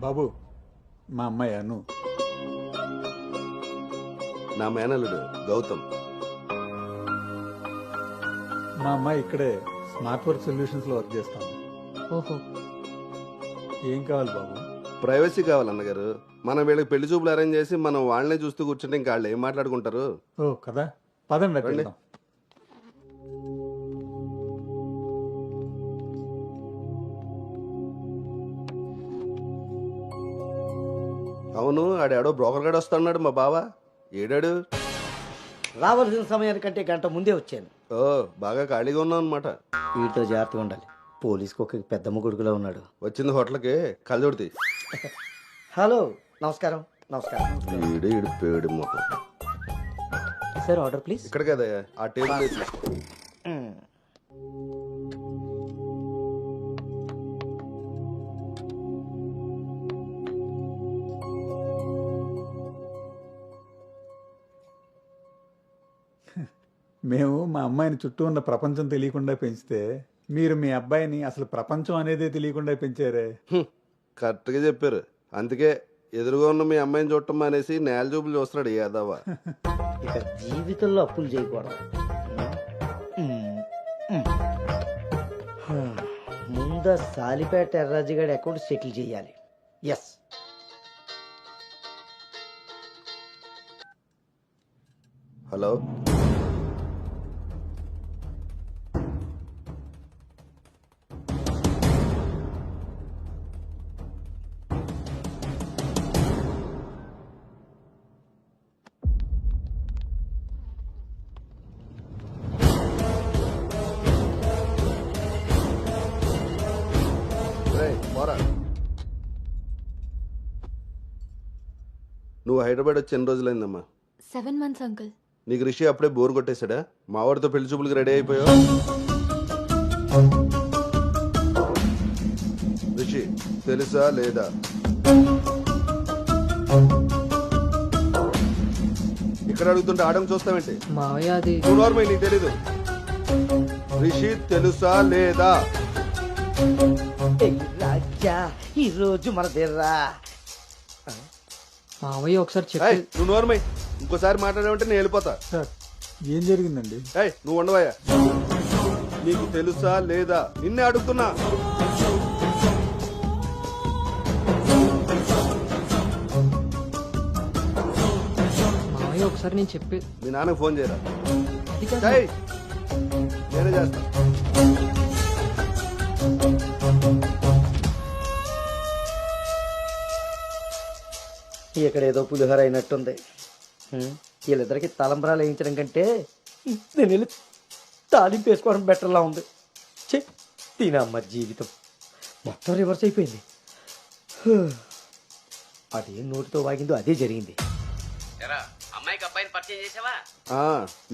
బాబు మా అమ్మాయి అను. నా మేనల్లుడు గౌతమ్. మా అమ్మాయి ఇక్కడే స్మార్ట్ వర్క్ సొల్యూషన్స్ లో వర్క్ చేస్తాం. ఓహో, ఏం కావాలి బాబు? ప్రైవసీ కావాలన్నగారు. మనం వీళ్ళకి పెళ్లి చూపులు అరేంజ్ చేసి మనం వాళ్ళనే చూస్తూ కూర్చుంటే ఇంకా వాళ్ళు ఏం మాట్లాడుకుంటారు? ఓ కదా, పదండి అటు రండి. వెళ్దాం. అవును, ఆడాడో బ్రోకర్ గాడు వస్తున్నాడు మా బావ. ఏడాడు? రావాల్సిన సమయానికంటే గంట ముందే వచ్చాను. ఓ, బాగా ఖాళీగా ఉన్నావు అనమాట. వీటితో జాగ్రత్తగా ఉండాలి. పోలీస్కి ఒక పెద్ద ముగుడుగులో ఉన్నాడు. వచ్చింది హోటల్కి కళ్ళజోడితే. హలో, నమస్కారం. నమస్కారం. ఈడు పేడు మొత్తం. Sir order please. ఇక్కడ కదా ఆ టేబుల్ వేసి. మేము మా అమ్మాయిని చుట్టూ ఉన్న ప్రపంచం తెలియకుండా పెంచితే మీరు మీ అబ్బాయిని అసలు ప్రపంచం అనేదే తెలియకుండా పెంచారే. కరెక్ట్గా చెప్పారు. అందుకే ఎదురుగా ఉన్న మీ అమ్మాయిని చూడటం మానేసి నేల చూపులు చూస్తున్నాడు యాదవ. ఇక జీవితంలో అప్పులు చేయకూడదు. ముందు సాలిపేట ఎర్రాజుగాడి అకౌంట్ సెటిల్ చేయాలి. ఎస్. హలో, పోరా. నువ్వు హైదరాబాద్ వచ్చి ఎన్ని రోజులైందమ్మా? 7 months, uncle. నీకు రిషి అప్పుడే బోర్ కొట్టేశాడా? మా వాడితో పెళ్లి చూపులకి రెడీ అయిపోయావు. రిషి తెలుసా లేదా? ఇక్కడ అడుగుతుంటే ఆడం చూస్తావేంటి? మావయ్య అది నార్మల్, నీకు తెలీదు. రిషి తెలుసా లేదా? రాజా, ఈ రోజు మన దేర్రా. మావయ్య ఒకసారి చెప్పి. నువ్వు నోర్మై, ఇంకోసారి మాట్లాడామంటే నేను వెళ్ళిపోతా. సార్ ఏం జరిగిందండి? నువ్వు ఉండవయ్యా. నీకు తెలుసా లేదా? నిన్నే అడుగుతున్నా. మావయ్య ఒకసారి నేను చెప్పి. మీ నాన్నకు ఫోన్ చేయరా? అది కాదు. నేనే చేస్తా. ఇక్కడ ఏదో పులిహోర అయినట్టుంది. వీళ్ళిద్దరికి తలంబరాలు వేయించడం కంటే నేను వెళ్ళి తాలింపు వేసుకోవడం బెటర్లా ఉంది. తినమ్మ జీవితం మొత్తం రివర్స్ అయిపోయింది. అదే నోటితో వాగిందో అదే జరిగింది. అమ్మాయికి అబ్బాయిని పరిచయం చేసావా?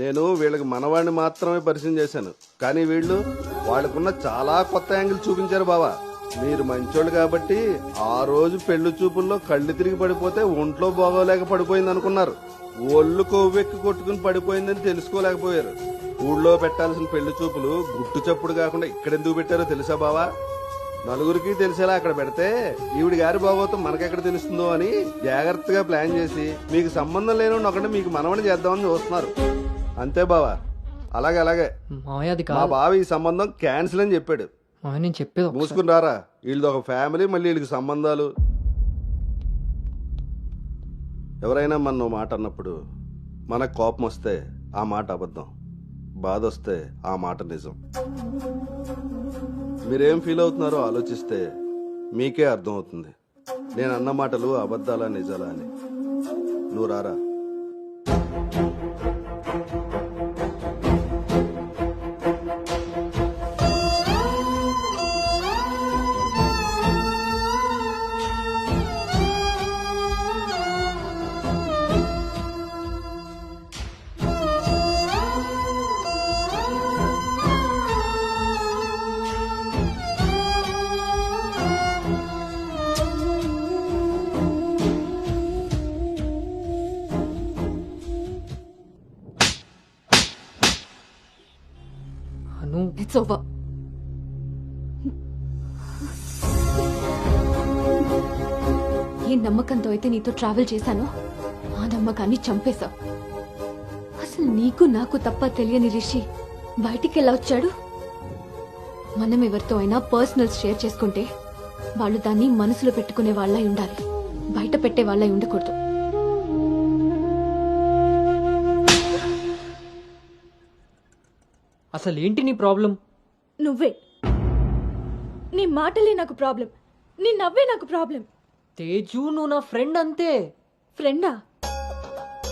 నేను వీళ్ళకి మనవాడిని మాత్రమే పరిచయం చేశాను. కానీ వీళ్ళు వాళ్ళకున్న చాలా కొత్త యాంగిల్ చూపించారు బావా. మీరు మంచోళ్ళు కాబట్టి ఆ రోజు పెళ్లి చూపుల్లో కళ్ళు తిరిగి పడిపోతే ఒంట్లో బాగోలేక పడిపోయింది అనుకున్నారు. ఒళ్ళు కొవ్వెక్కి కొట్టుకుని పడిపోయిందని తెలుసుకోలేకపోయారు. ఊళ్ళో పెట్టాల్సిన పెళ్లి చూపులు గుట్టు చప్పుడు కాకుండా ఇక్కడెందుకు పెట్టారో తెలుసా బావా? నలుగురికి తెలిసేలా అక్కడ పెడితే ఈవిడి గారి బాగోతం మనకెక్కడ తెలుస్తుందో అని జాగ్రత్తగా ప్లాన్ చేసి మీకు సంబంధం లేని ఒకటి మీకు మనవని చేద్దామని చూస్తున్నారు. అంతే బావా. అలాగే అలాగే మావయ్య అది మా బావ ఈ సంబంధం క్యాన్సిల్ అని చెప్పాడు. నేను చెప్పేది మూసుకుని రారా. వీళ్ళది ఒక ఫ్యామిలీ, మళ్ళీ వీళ్ళకి సంబంధాలు. ఎవరైనా మన మాట అన్నప్పుడు మనకు కోపం వస్తే ఆ మాట అబద్ధం, బాధ వస్తే ఆ మాట నిజం. మీరేం ఫీల్ అవుతున్నారో ఆలోచిస్తే మీకే అర్థం అవుతుంది నేను అన్న మాటలు అబద్ధాలా నిజాలా అని. నువ్వు రారా. అను ఇట్స్ ఓవర్. ఏ నమ్మకంతో అయితే నీతో ట్రావెల్ చేశానో ఆ నమ్మకాన్ని చంపేశావు. అసలు నీకు నాకు తప్ప తెలియని రిషి బయటికి ఎలా వచ్చాడు? మనం ఎవరితో అయినా పర్సనల్స్ షేర్ చేసుకుంటే వాళ్ళు దాన్ని మనసులో పెట్టుకునే వాళ్ళై ఉండాలి, బయట పెట్టే వాళ్ళై ఉండకూడదు. అసలు ఏంటి నీ ప్రాబ్లం? నువ్వే. నీ మాటలే నాకు ప్రాబ్లం, నీ నవ్వే నాకు ప్రాబ్లం. తేజు, నువ్వు నా ఫ్రెండ్ అంతే. ఫ్రెండా?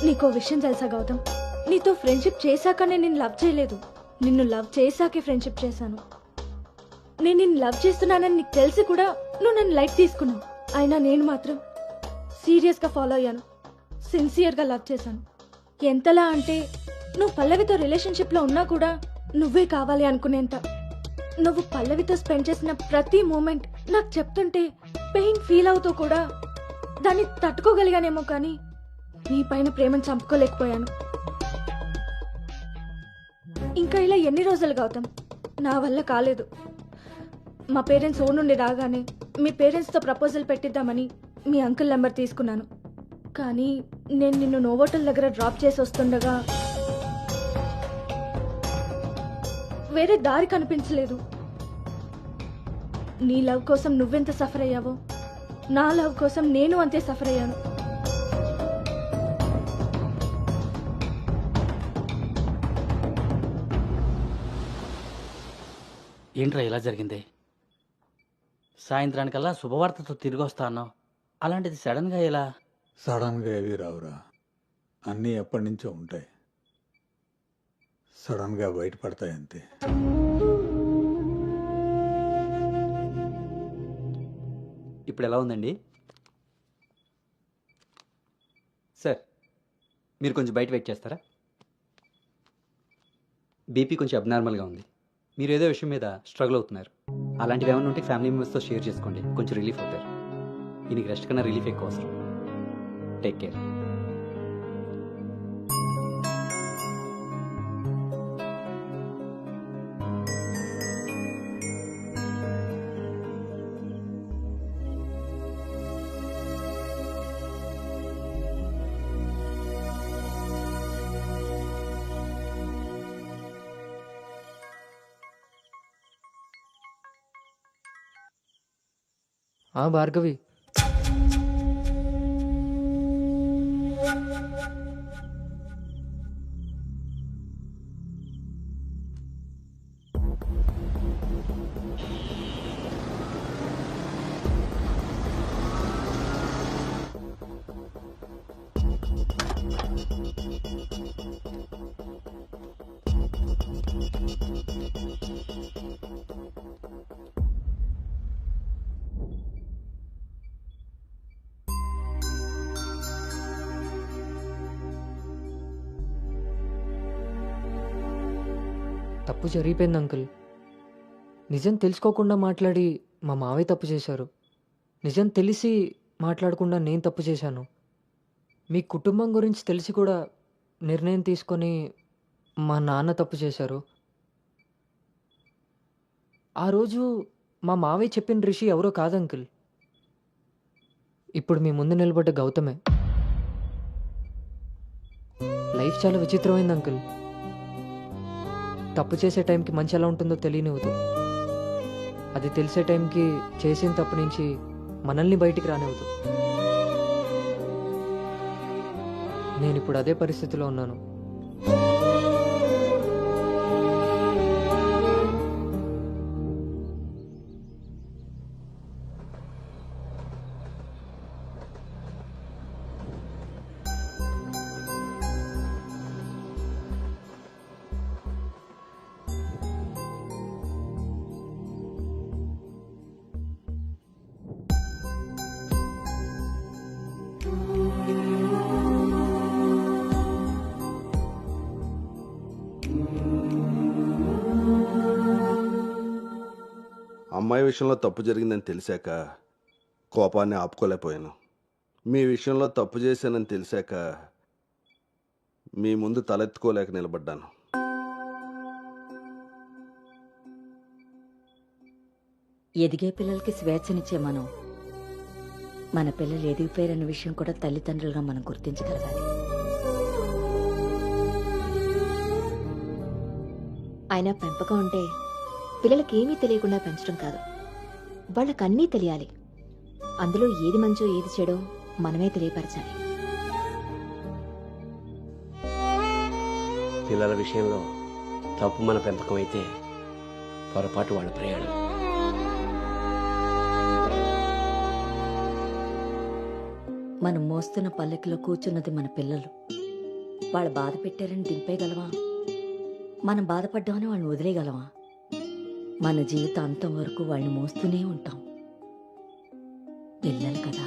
నీకో విషయం తెలుసా గౌతమ్, నీతో ఫ్రెండ్షిప్ చేశాకనే నేను లవ్ చేయలేదు, నిన్ను లవ్ చేశాకే ఫ్రెండ్షిప్ చేశాను. నేను నిన్ను లవ్ చేస్తున్నానని నీకు తెలిసి కూడా నువ్వు నన్ను లైట్ తీసుకున్నావు. అయినా నేను మాత్రం సీరియస్గా ఫాలో అయ్యాను, సిన్సియర్గా లవ్ చేశాను. ఎంతలా అంటే నువ్వు పల్లవితో రిలేషన్షిప్లో ఉన్నా కూడా నువ్వే కావాలి అనుకునేంత. నువ్వు పల్లవితో స్పెండ్ చేసిన ప్రతి మూమెంట్ నాకు చెప్తుంటే పెయిన్ ఫీల్ అవుతూ కూడా దాన్ని తట్టుకోగలిగానేమో, కానీ నీ పైన ప్రేమను చంపుకోలేకపోయాను. ఇంకా ఇలా ఎన్ని రోజులు గౌతమ్? నా వల్ల కాలేదు. మా పేరెంట్స్ ఊరు నుండి రాగానే మీ పేరెంట్స్తో ప్రపోజల్ పెట్టిద్దామని మీ అంకుల్ నెంబర్ తీసుకున్నాను. కానీ నేను నిన్ను నోవోటల్ దగ్గర డ్రాప్ చేసి వస్తుండగా వేరే దారి కనిపించలేదు. నీ లవ్ కోసం నువ్వెంత సఫర్ అయ్యావో నా లవ్ కోసం నేను అంతే సఫర్ అయ్యాను. ఏంట్రా ఇలా జరిగింది? సాయంత్రానికల్లా శుభవార్తతో తిరిగి వస్తా అన్నావు, అలాంటిది సడన్గా ఇలా? సడన్గా ఏవి రావురా, అన్నీ ఎప్పటి నుంచో ఉంటాయి, సడన్గా బయటపడతాయి అంతే. ఇప్పుడు ఎలా ఉందండి సార్? మీరు కొంచెం బయట వెయిట్ చేస్తారా? బీపీ కొంచెం అబ్నార్మల్గా ఉంది. మీరు ఏదో విషయం మీద స్ట్రగుల్ అవుతున్నారు. అలాంటివి ఏమైనా ఉంటే ఫ్యామిలీ మెంబర్స్తో షేర్ చేసుకోండి, కొంచెం రిలీఫ్ అవుతారు. ఈయనకి రెస్ట్ కన్నా రిలీఫ్ ఎక్కువ అవసరం. Take care. భార్గవి, తప్పు జరిగిపోయింది అంకుల్. నిజం తెలుసుకోకుండా మాట్లాడి మా మావయ్య తప్పు చేశారు. నిజం తెలిసి మాట్లాడకుండా నేను తప్పు చేశాను. మీ కుటుంబం గురించి తెలిసి కూడా నిర్ణయం తీసుకొని మా నాన్న తప్పు చేశారు. ఆ రోజు మా మావయ్య చెప్పిన రిషి ఎవరో కాదు అంకుల్, ఇప్పుడు మీ ముందు నిలబడ్డ గౌతమే. లైఫ్ చాలా విచిత్రమైంది అంకుల్. తప్పు చేసే టైంకి మంచి ఎలా ఉంటుందో తెలియనివ్వదు, అది తెలిసే టైంకి చేసిన తప్పు నుంచి మనల్ని బయటికి రానివ్వదు. నేను ఇప్పుడు అదే పరిస్థితిలో ఉన్నాను. అమ్మాయి విషయంలో తప్పు జరిగిందని తెలిసాక కోపాన్ని ఆపుకోలేకపోయాను. మీ విషయంలో తప్పు చేశానని తెలిసాక మీ ముందు తలెత్తుకోలేక నిలబడ్డాను. ఎదిగే పిల్లలకి స్వేచ్ఛనిచ్చే మనం మన పిల్లలు ఎదిగిపోయారన్న విషయం కూడా తల్లిదండ్రులుగా మనం గుర్తించగలగాలి. అయినా పెంపకం అంటే పిల్లలకి ఏమీ తెలియకుండా పెంచడం కాదు, వాళ్ళకన్నీ తెలియాలి. అందులో ఏది మంచో ఏది చెడో మనమే తెలియపరచాలి. పిల్లల విషయంలో తప్పు మన పెంపకం అయితే పొరపాటు వాళ్ళ ప్రయాణం. మనం మోస్తున్న పల్లెకిలో కూర్చున్నది మన పిల్లలు. వాళ్ళు బాధ పెట్టారని దింపేయగలవా? మనం బాధపడ్డామని వాళ్ళని వదిలేయగలవా? మన జీవితం అంతం వరకు వాళ్ళని మోస్తూనే ఉంటాం. పిల్లలు కదా.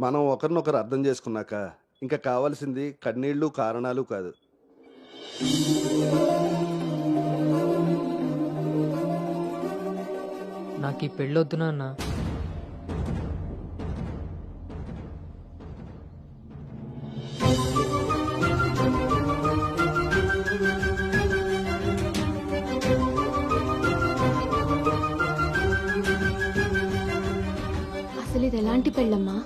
మనం ఒకరినొకరు అర్థం చేసుకున్నాక ఇంకా కావాల్సింది కన్నీళ్లు కారణాలు కాదు. నాకు ఈ పెళ్ళొద్దు నాన్న. అసలు ఇది ఎలాంటి పెళ్ళమ్మా?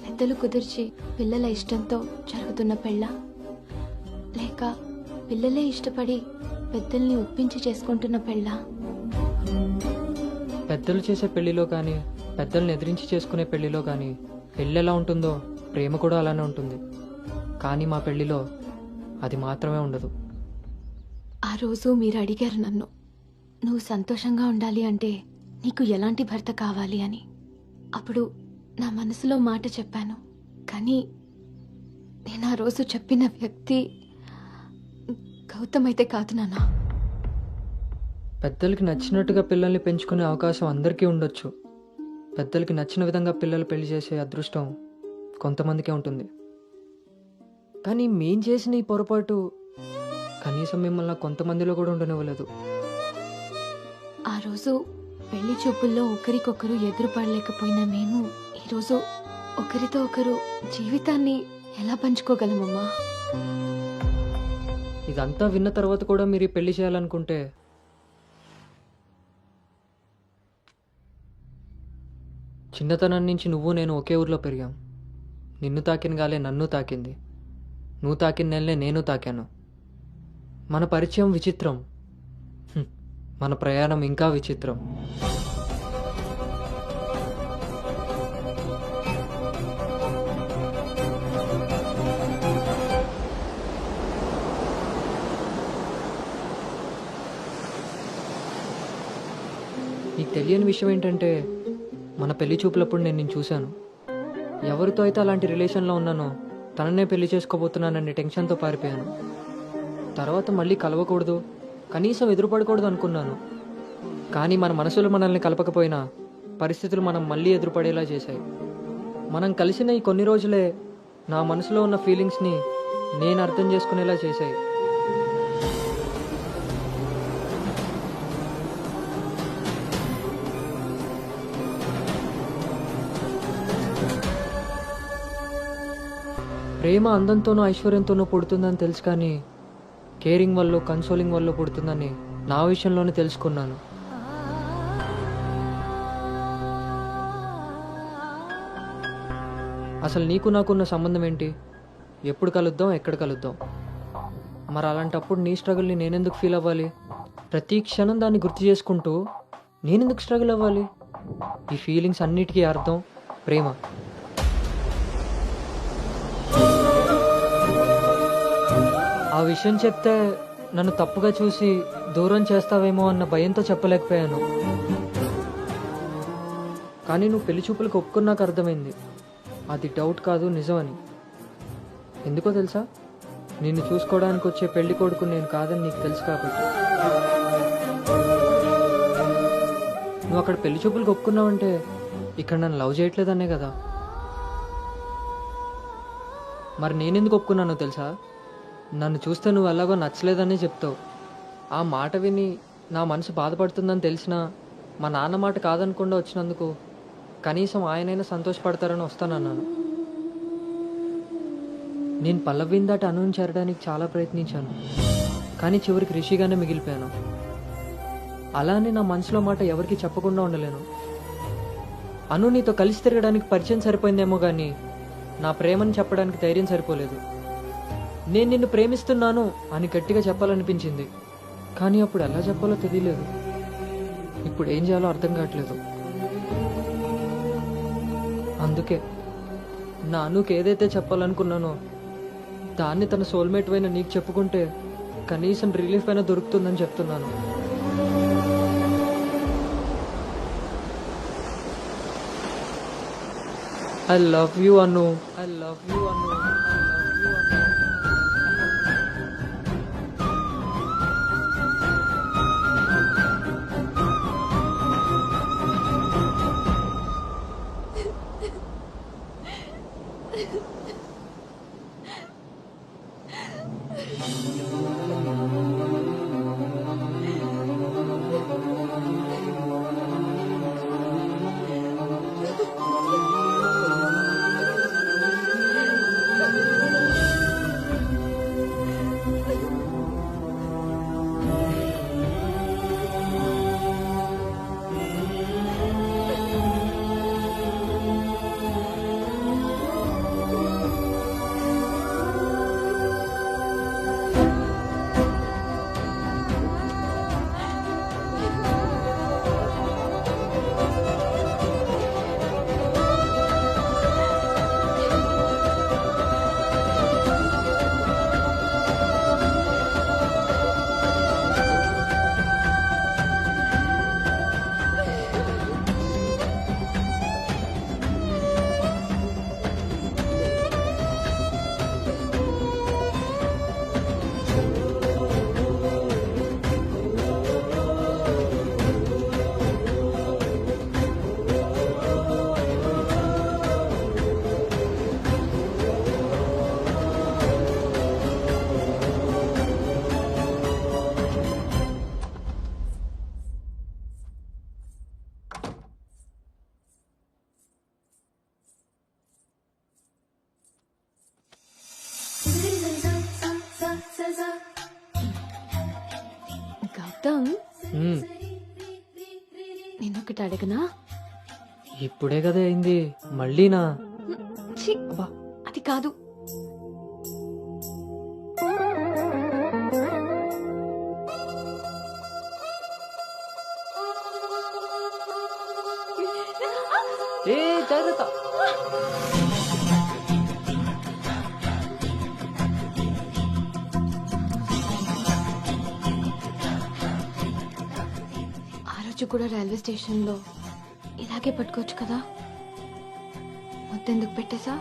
పెద్దలు కుదిర్చి పిల్లల ఇష్టంతో జరుగుతున్న పెళ్ళ, లేక పిల్లలే ఇష్టపడి పెద్దల్ని ఒప్పించి చేసుకుంటున్న పెళ్ళ? పెద్దలు చేసే పెళ్లిలో కానీ పెద్దల్ని ఎదిరించి చేసుకునే పెళ్లిలో కానీ పెళ్ళి ఎలా ఉంటుందో ప్రేమ కూడా అలానే ఉంటుంది. కానీ మా పెళ్లిలో అది మాత్రమే ఉండదు. ఆ రోజు మీరు అడిగారు నన్ను, నువ్వు సంతోషంగా ఉండాలి అంటే నీకు ఎలాంటి భర్త కావాలి అని. అప్పుడు నా మనసులో మాట చెప్పాను. కానీ నేను ఆ రోజు చెప్పిన వ్యక్తి గౌతమ్ అయితే కాదు నాన్న. పెద్దలకి నచ్చినట్టుగా పిల్లల్ని పెంచుకునే అవకాశం అందరికీ ఉండొచ్చు. పెద్దలకి నచ్చిన విధంగా పిల్లలు పెళ్లి చేసే అదృష్టం కొంతమందికే ఉంటుంది. కానీ మేం చేసిన ఈ పొరపాటు కనీసం మిమ్మల్ని కొంతమందిలో కూడా ఉండనివ్వలేదు. ఆ రోజు పెళ్లి చూపుల్లో ఒకరికొకరు ఎదురుపడలేకపోయినా మేము ఈరోజు ఒకరితో ఒకరు జీవితాన్ని ఎలా పంచుకోగలమమ్మా? ఇదంతా విన్న తర్వాత కూడా మీరు ఈ పెళ్లి చేయాలనుకుంటే చిన్నతనం నుంచి నువ్వు నేను ఒకే ఊర్లో పెరిగాం. నిన్ను తాకిన గాలే నన్ను తాకింది, నువ్వు తాకిన నెలనే నేను తాకాను. మన పరిచయం విచిత్రం, మన ప్రయాణం ఇంకా విచిత్రం. నీకు తెలియని విషయం ఏంటంటే మన పెళ్లి చూపులప్పుడు నేను నిన్ను చూశాను. ఎవరితో అయితే అలాంటి రిలేషన్లో ఉన్నానో తననే పెళ్లి చేసుకోబోతున్నానని టెన్షన్తో పారిపోయాను. తర్వాత మళ్ళీ కలవకూడదు, కనీసం ఎదురుపడకూడదు అనుకున్నాను. కానీ మన మనసులు మనల్ని కలపకపోయినా పరిస్థితులు మనం మళ్ళీ ఎదురుపడేలా చేశాయి. మనం కలిసిన ఈ కొన్ని రోజులే నా మనసులో ఉన్న ఫీలింగ్స్ని నేను అర్థం చేసుకునేలా చేశాయి. ప్రేమ అందంతోనూ ఐశ్వర్యంతోనూ పుడుతుందని తెలుసు, కానీ కేరింగ్ వల్ల కన్సోలింగ్ వల్ల పుడుతుందని నా విషయంలోనే తెలుసుకున్నాను. అసలు నీకు నాకున్న సంబంధం ఏంటి? ఎప్పుడు కలుద్దాం, ఎక్కడ కలుద్దాం? మరి అలాంటప్పుడు నీ స్ట్రగుల్ని నేనెందుకు ఫీల్ అవ్వాలి? ప్రతి క్షణం దాన్ని గుర్తు చేసుకుంటూ నేనెందుకు స్ట్రగుల్ అవ్వాలి? ఈ ఫీలింగ్స్ అన్నిటికీ అర్థం ప్రేమ. ఆ విషయం చెప్తే నన్ను తప్పుగా చూసి దూరం చేస్తావేమో అన్న భయంతో చెప్పలేకపోయాను. కానీ నువ్వు పెళ్లి చూపులకు ఒప్పుకున్నాక అర్థమైంది అది డౌట్ కాదు, నిజమని. ఎందుకో తెలుసా? నిన్ను చూసుకోవడానికి వచ్చే పెళ్లి కొడుకు నేను కాదని నీకు తెలుసు కాబట్టి. నువ్వు అక్కడ పెళ్లి చూపులకు ఒప్పుకున్నావంటే ఇక్కడ నన్ను లవ్ చేయట్లేదనే కదా. మరి నేనెందుకు ఒప్పుకున్నానో తెలుసా? నన్ను చూస్తే నువ్వు ఎలాగో నచ్చలేదని చెప్తావు. ఆ మాట విని నా మనసు బాధపడుతుందని తెలిసినా మా నాన్న మాట కాదనకుండా వచ్చినందుకు కనీసం ఆయనైనా సంతోషపడతారని వస్తానన్నాను. నేను పల్లవిని దాటి అనుని చేరడానికి చాలా ప్రయత్నించాను, కానీ చివరికి రిషిగానే మిగిలిపోయాను. అలానే నా మనసులో మాట ఎవరికి చెప్పకుండా ఉండలేను. అను నీతో కలిసి తిరగడానికి పరిచయం సరిపోయిందేమో కానీ నా ప్రేమని చెప్పడానికి ధైర్యం సరిపోలేదు. నేను నిన్ను ప్రేమిస్తున్నాను అని గట్టిగా చెప్పాలనిపించింది, కానీ అప్పుడు ఎలా చెప్పాలో తెలియలేదు. ఇప్పుడు ఏం చేయాలో అర్థం కావట్లేదు. అందుకే నా అనుకు ఏదైతే చెప్పాలనుకున్నానో దాన్ని తన సోల్మేట్ అయిన నీకు చెప్పుకుంటే కనీసం రిలీఫ్ అయినా దొరుకుతుందని చెప్తున్నాను. I love you, Anu. I love you, Anu. I love you, Anu. Gautam, నేనొకటి అడగనా? ఇప్పుడే కదా అయింది, మళ్ళీనా? ఛీ, అది కాదు. ఏ జాగ్రత్త. ఆ రోజు కూడా రైల్వే స్టేషన్లో ఇలాగే పట్టుకోవచ్చు కదా, మొత్తెందుకు పెట్టేశా?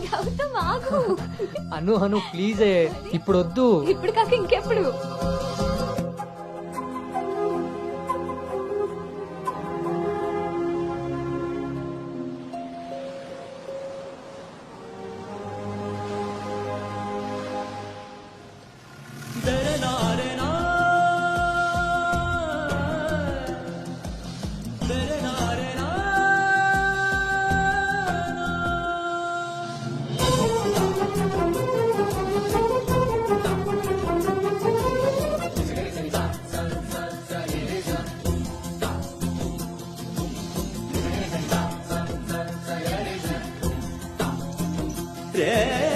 గౌతమ్ ఆగు. అను అను ప్లీజే, ఇప్పుడు వద్దు. ఇప్పుడు కాక ఇంకెప్పుడు? రే